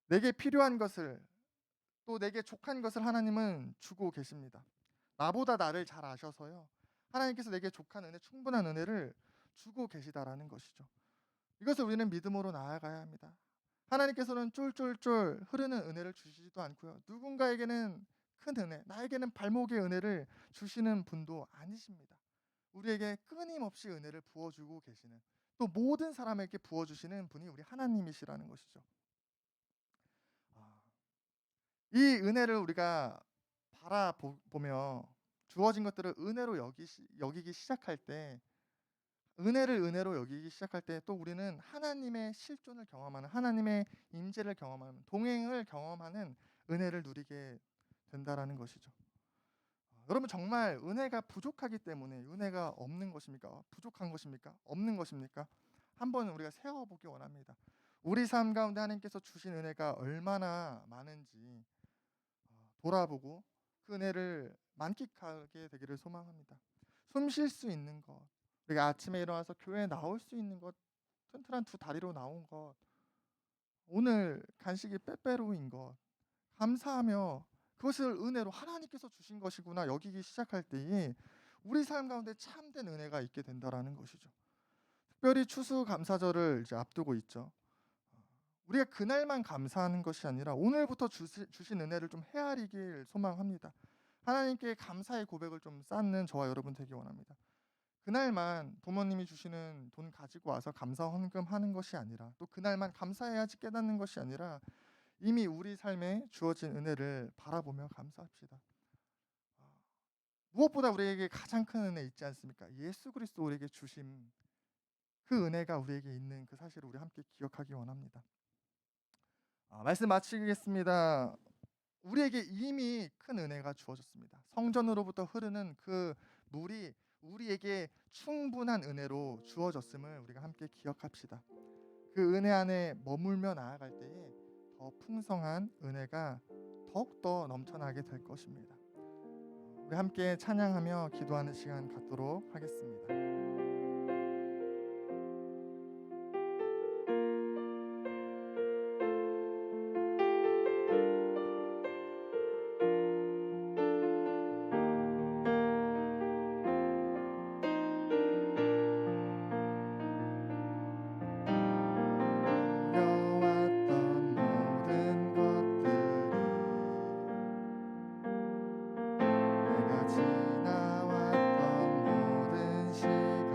내게 필요한 것을, 또 내게 족한 것을 하나님은 주고 계십니다. 나보다 나를 잘 아셔서요, 하나님께서 내게 족한 은혜, 충분한 은혜를 주고 계시다라는 것이죠. 이것을 우리는 믿음으로 나아가야 합니다. 하나님께서는 쫄쫄쫄 흐르는 은혜를 주시지도 않고요, 누군가에게는 큰 은혜, 나에게는 발목의 은혜를 주시는 분도 아니십니다. 우리에게 끊임없이 은혜를 부어주고 계시는, 또 모든 사람에게 부어주시는 분이 우리 하나님이시라는 것이죠. 이 은혜를 우리가 바라보며 주어진 것들을 은혜로 여기기 시작할 때, 은혜로 여기기 시작할 때 또 우리는 하나님의 실존을 경험하는, 하나님의 임재를 경험하는, 동행을 경험하는 은혜를 누리게 된다라는 것이죠. 여러분, 정말 은혜가 부족하기 때문에 은혜가 없는 것입니까? 부족한 것입니까? 없는 것입니까? 한번 우리가 세워보기 원합니다. 우리 삶 가운데 하나님께서 주신 은혜가 얼마나 많은지 돌아보고 그 은혜를 만끽하게 되기를 소망합니다. 숨 쉴 수 있는 것, 우리가 아침에 일어나서 교회에 나올 수 있는 것, 튼튼한 두 다리로 나온 것, 오늘 간식이 빼빼로인 것, 감사하며 그것을 은혜로 하나님께서 주신 것이구나 여기기 시작할 때에 우리 삶 가운데 참된 은혜가 있게 된다라는 것이죠. 특별히 추수감사절을 이제 앞두고 있죠. 우리가 그날만 감사하는 것이 아니라 오늘부터 주신 은혜를 좀 헤아리길 소망합니다. 하나님께 감사의 고백을 좀 쌓는 저와 여러분 되기 원합니다. 그날만 부모님이 주시는 돈 가지고 와서 감사 헌금하는 것이 아니라, 또 그날만 감사해야지 깨닫는 것이 아니라 이미 우리 삶에 주어진 은혜를 바라보며 감사합시다. 무엇보다 우리에게 가장 큰 은혜 있지 않습니까? 예수 그리스도 우리에게 주심, 그 은혜가 우리에게 있는 그 사실을 우리 함께 기억하기 원합니다. 말씀 마치겠습니다. 우리에게 이미 큰 은혜가 주어졌습니다. 성전으로부터 흐르는 그 물이 우리에게 충분한 은혜로 주어졌음을 우리가 함께 기억합시다. 그 은혜 안에 머물며 나아갈 때에 더 풍성한 은혜가 더욱더 넘쳐나게 될 것입니다. 우리 함께 찬양하며 기도하는 시간 갖도록 하겠습니다. 두려웠던 모든 것들이, 내가 지나왔던 모든 시간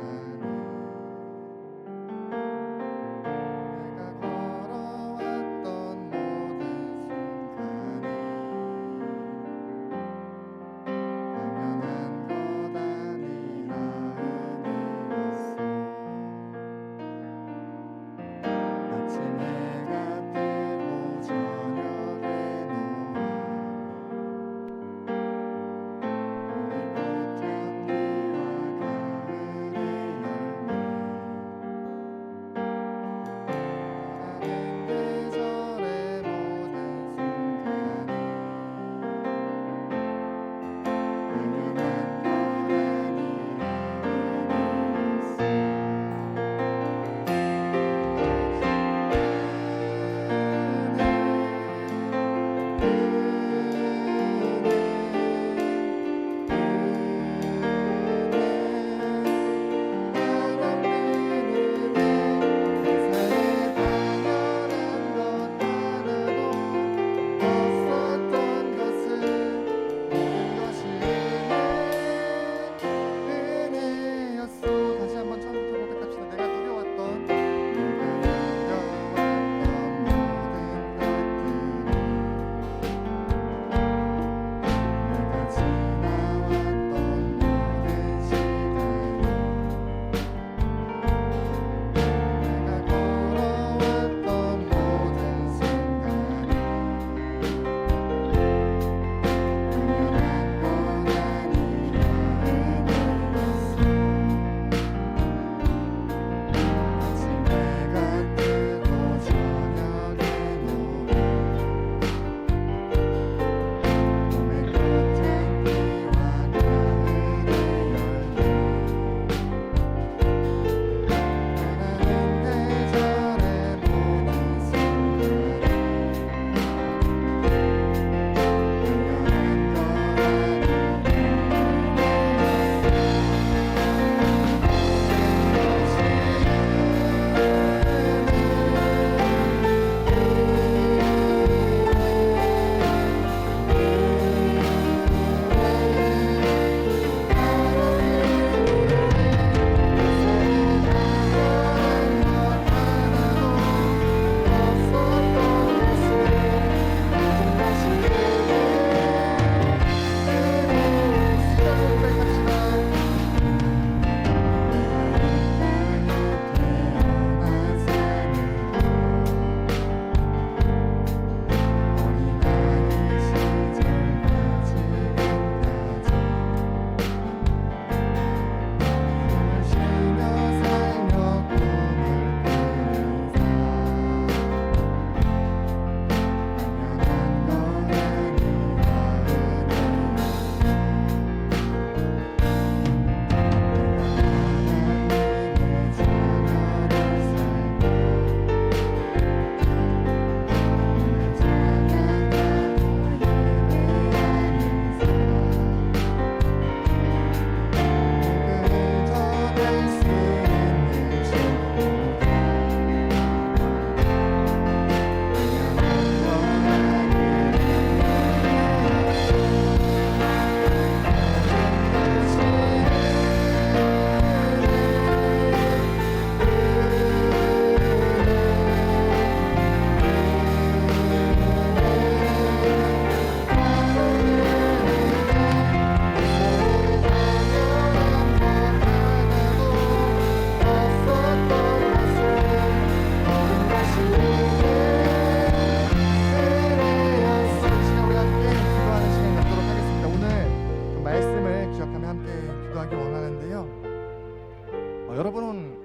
여러분,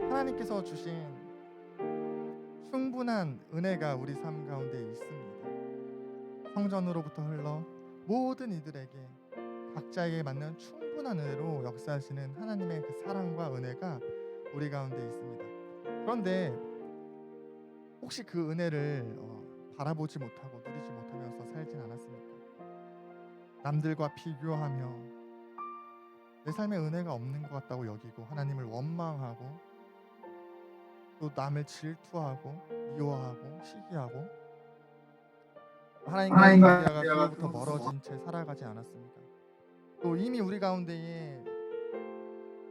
하나님께서 주신 충분한 은혜가 우리 삶 가운데 있습니다. 성전으로부터 흘러 모든 이들에게 각자에게 맞는 충분한 은혜로 역사하시는 하나님의 그 사랑과 은혜가 우리 가운데 있습니다. 그런데 혹시 그 은혜를 바라보지 못하고 누리지 못하면서 살진 않았습니까? 남들과 비교하며 내 삶에 은혜가 없는 것 같다고 여기고 하나님을 원망하고 또 남을 질투하고 미워하고 시기하고 하나님과의 관계가 그로부터 멀어진 채 살아가지 않았습니까? 또 이미 우리 가운데에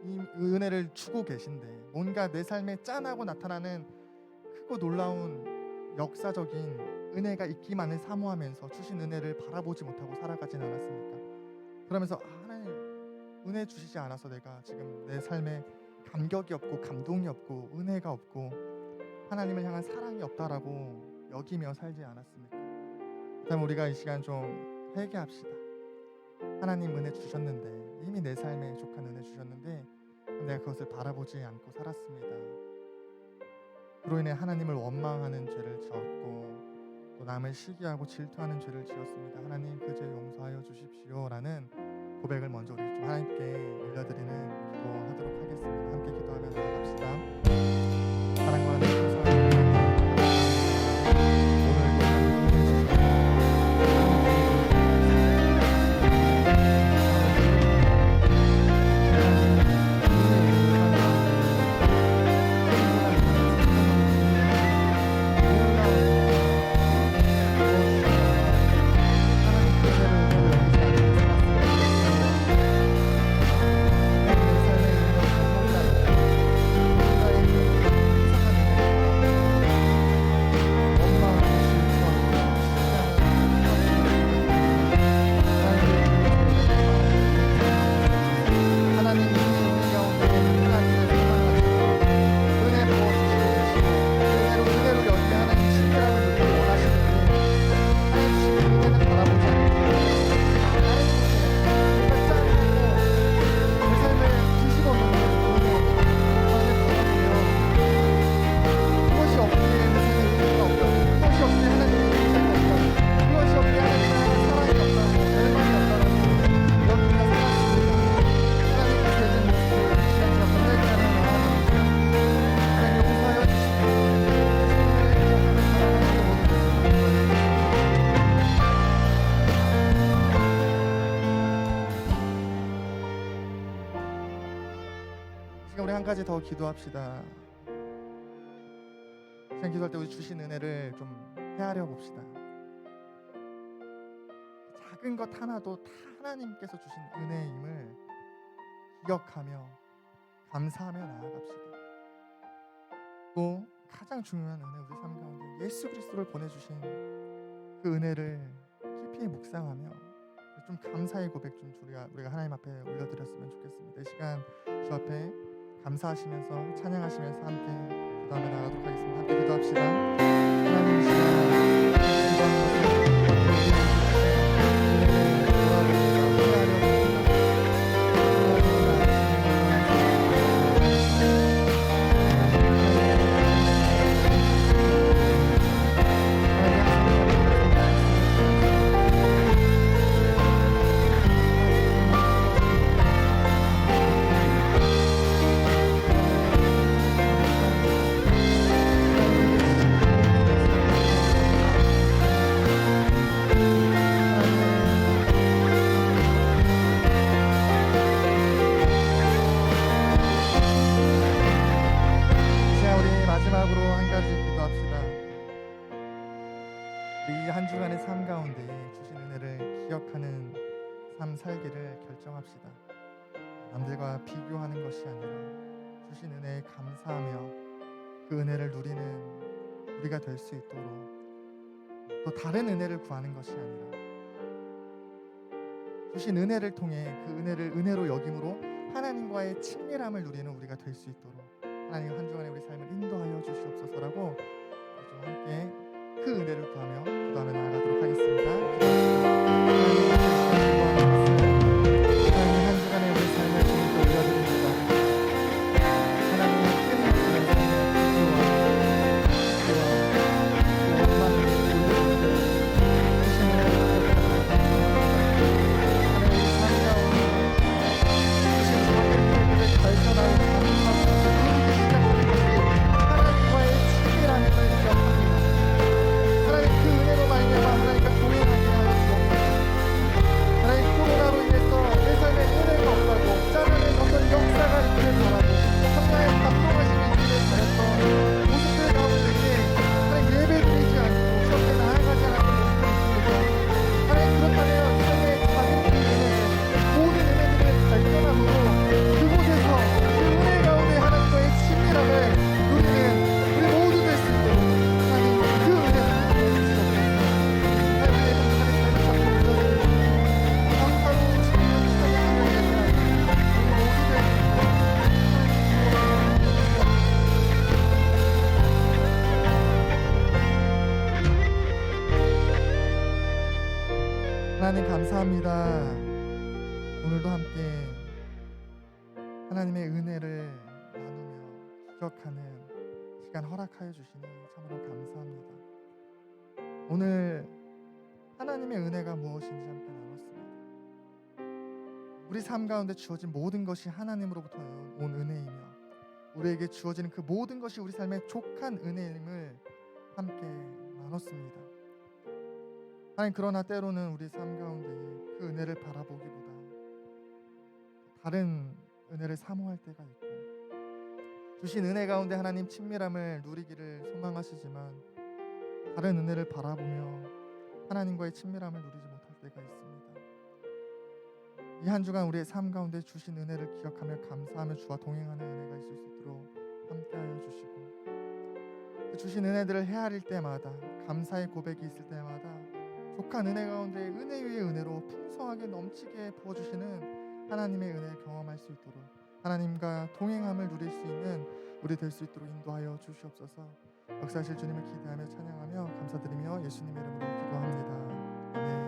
이 은혜를 주고 계신데 뭔가 내 삶에 짠하고 나타나는 크고 놀라운 역사적인 은혜가 있기만을 사모하면서 주신 은혜를 바라보지 못하고 살아가진 않았습니까? 그러면서 하나님 은혜 주시지 않아서 내가 지금 내 삶에 감격이 없고 감동이 없고 은혜가 없고 하나님을 향한 사랑이 없다라고 여기며 살지 않았습니까? 그다음 우리가 이 시간 좀 회개합시다. 하나님 은혜 주셨는데 이미 내 삶에 족한 은혜 주셨는데 내가 그것을 바라보지 않고 살았습니다. 그로 인해 하나님을 원망하는 죄를 지었고 또 남을 시기하고 질투하는 죄를 지었습니다. 하나님 그 죄 용서하여 주십시오라는 고백을 먼저 우리 좀 하나님께 올려드리는 기도하도록 하겠습니다. 함께 기도하며 나아갑시다. 사랑과 하나님 감사합니다. 우리 한 가지 더 기도합시다. 시간 기도할 때 우리 주신 은혜를 좀 헤아려 봅시다. 작은 것 하나도 다 하나님께서 주신 은혜임을 기억하며 감사하며 나아갑시다. 또 가장 중요한 은혜 우리 삶 가운데 예수 그리스도를 보내주신 그 은혜를 깊이 묵상하며 좀 감사의 고백 좀 우리가 하나님 앞에 올려드렸으면 좋겠습니다. 이 시간 주 앞에 감사하시면서 찬양하시면서 함께 기도하며 나가도록 하겠습니다. 함께 기도합시다. 하나님 이 시간 마지막으로 한 가지 기도합시다. 이 한 주간의 삶 가운데 주신 은혜를 기억하는 삶 살기를 결정합시다. 남들과 비교하는 것이 아니라 주신 은혜에 감사하며 그 은혜를 누리는 우리가 될 수 있도록 또 다른 은혜를 구하는 것이 아니라 주신 은혜를 통해 그 은혜를 은혜로 여김으로 하나님과의 친밀함을 누리는 우리가 될 수 있도록 하나님 한 주간의 우리 삶을 인도하여 주시옵소서라고 좀 함께 그 은혜를 구하며 기도하며 나아가도록 하겠습니다. 하나님 한 주간의 우리 삶을 주님께 올려드립니다. 하나님 감사합니다. 오늘도 함께 하나님의 은혜를 나누며 기억하는 시간 허락하여 주시니 참으로 감사합니다. 오늘 하나님의 은혜가 무엇인지 함께 나눴습니다. 우리 삶 가운데 주어진 모든 것이 하나님으로부터 온 은혜이며 우리에게 주어지는 그 모든 것이 우리 삶에 족한 은혜임을 함께 나눴습니다. 하나님, 그러나 때로는 우리 삶 가운데 그 은혜를 바라보기보다 다른 은혜를 사모할 때가 있고 주신 은혜 가운데 하나님 친밀함을 누리기를 소망하시지만 다른 은혜를 바라보며 하나님과의 친밀함을 누리지 못할 때가 있습니다. 이 한 주간 우리의 삶 가운데 주신 은혜를 기억하며 감사하며 주와 동행하는 은혜가 있을 수 있도록 함께하여 주시고 그 주신 은혜들을 헤아릴 때마다 감사의 고백이 있을 때마다 족한 은혜 가운데 은혜 위에 은혜로 풍성하게 넘치게 부어주시는 하나님의 은혜를 경험할 수 있도록 하나님과 동행함을 누릴 수 있는 우리 될 수 있도록 인도하여 주시옵소서. 역사하실 주님을 기대하며 찬양하며 감사드리며 예수님의 이름으로 기도합니다. 아멘.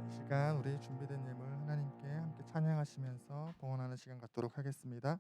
이 시간 우리 준비된 예물 하나님께 함께 찬양하시면서 봉헌하는 시간 갖도록 하겠습니다.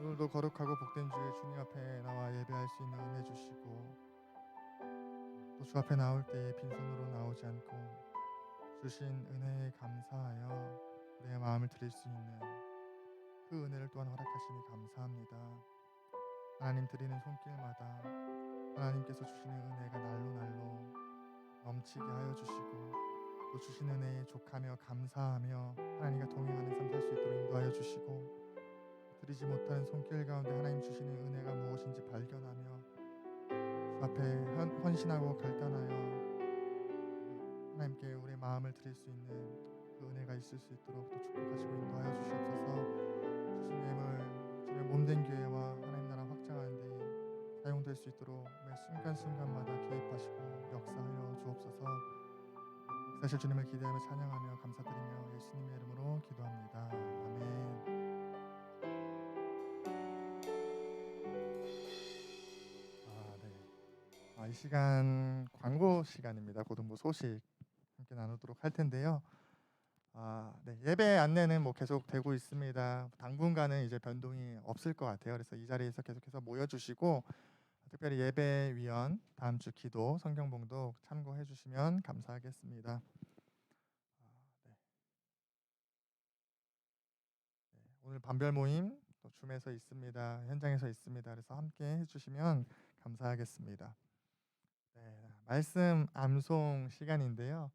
오늘도 거룩하고 복된 주의 주님 앞에 나와 예배할 수 있는 은혜 주시고 또 주 앞에 나올 때에 빈손으로 나오지 않고 주신 은혜에 감사하여 우리의 마음을 드릴 수 있는 그 은혜를 또한 허락하시니 감사합니다. 하나님 드리는 손길마다 하나님께서 주시는 은혜가 날로 넘치게 하여 주시고 또 주신 은혜에 족하며 감사하며 하나님과 동행하는 삶 살 수 있도록 인도하여 주시고 드리지 못하는 손길 가운데 하나님 주시는 은혜가 무엇인지 발견하며 주 앞에 헌신하고 결단하여 하나님께 우리의 마음을 드릴 수 있는 그 은혜가 있을 수 있도록 또 축복하시고 인도하여 주시옵소서. 주신 예물 주의 몸된 교회와 하나님 나라 확장하는 데 사용될 수 있도록 매 순간순간마다 개입하시고 역사하여 주옵소서. 사실 주님을 기대하며 찬양하며 감사드리며 예수님의 이름으로 기도합니다. 아멘. 이 시간 광고 시간입니다. 고등부 소식 함께 나누도록 할 텐데요. 예배 안내는 계속 되고 있습니다. 당분간은 이제 변동이 없을 것 같아요. 그래서 이 자리에서 계속해서 모여주시고 특별히 예배위원 다음 주 기도 성경 봉독 참고해 주시면 감사하겠습니다. 오늘 반별 모임 또 줌에서 있습니다. 현장에서 있습니다. 그래서 함께 해주시면 감사하겠습니다. 네, 말씀 암송 시간인데요.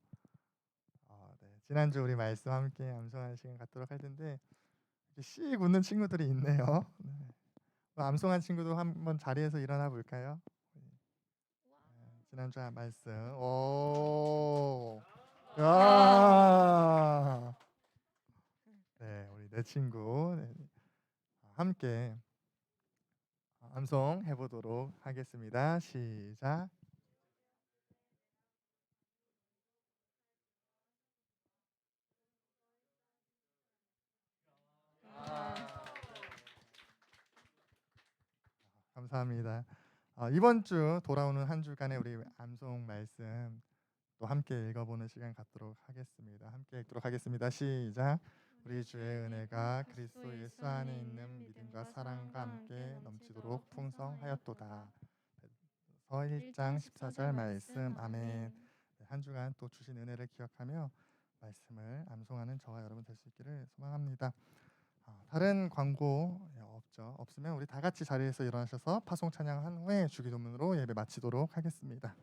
네, 지난주 우리 말씀 함께 암송하는 시간 갖도록 할 텐데 이렇게 씩 웃는 친구들이 있네요. 네. 암송한 친구도 한번 자리에서 일어나 볼까요? 네, 지난주 말씀. 오, 야, 네, 우리 내 친구 네, 함께 암송 해보도록 하겠습니다. 시작. 감사합니다. 이번 주 돌아오는 한 주간의 우리 암송 말씀 또 함께 읽어보는 시간 갖도록 하겠습니다. 함께 읽도록 하겠습니다. 시작. 우리 주의 은혜가 그리스도 예수 안에 있는 믿음과 사랑과 함께 넘치도록 풍성하였도다. 서 1장 14절 말씀. 아멘. 네, 한 주간 또 주신 은혜를 기억하며 말씀을 암송하는 저와 여러분 될 수 있기를 소망합니다. 다른 광고 없으면 우리 다 같이 자리에서 일어나셔서 파송 찬양한 후에 주기도문으로 예배 마치도록 하겠습니다.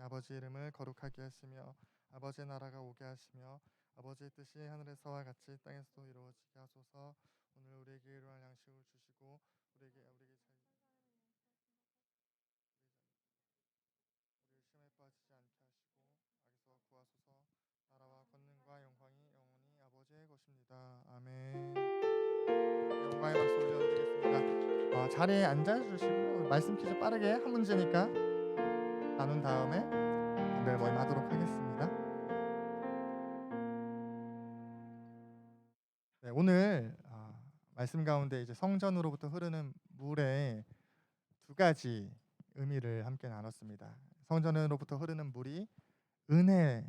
아버지 이름을 거룩하게 하시며 아버지의 나라가 오게 하시며 아버지의 뜻이 하늘에서와 같이 땅에서도 이루어지게 하소서. 오늘 우리에게 일용할 양식을 주시고 우리를 시험에 빠지지 않게 하시고 악에서 구하소서. 나라와 권능과 영광이 영원히 아버지의 것입니다. 아멘. 영광의 박수 올려드리겠습니다. 자리에 앉아주시고요. 말씀 퀴즈 빠르게 한 문제니까 나눈 다음에 분별 모임 하도록 하겠습니다. 네, 오늘 말씀 가운데 이제 성전으로부터 흐르는 물의 두 가지 의미를 함께 나눴습니다. 성전으로부터 흐르는 물이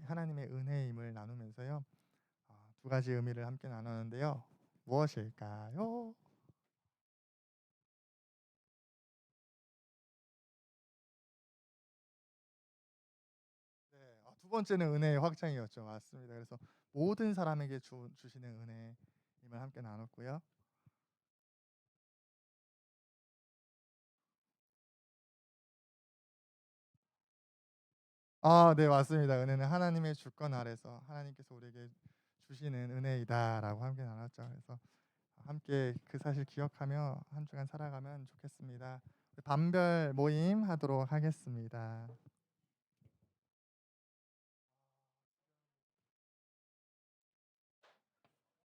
하나님의 은혜임을 나누면서요. 두 가지 의미를 함께 나눴는데요. 무엇일까요? 네, 두 번째는 은혜의 확장이었죠. 맞습니다. 그래서 모든 사람에게 주시는 은혜임을 함께 나눴고요. 네, 맞습니다. 은혜는 하나님의 주권 아래서 하나님께서 우리에게 주시는 은혜이다라고 함께 나눴죠. 그래서 함께 그 사실 기억하며 한 주간 살아가면 좋겠습니다. 반별 모임 하도록 하겠습니다.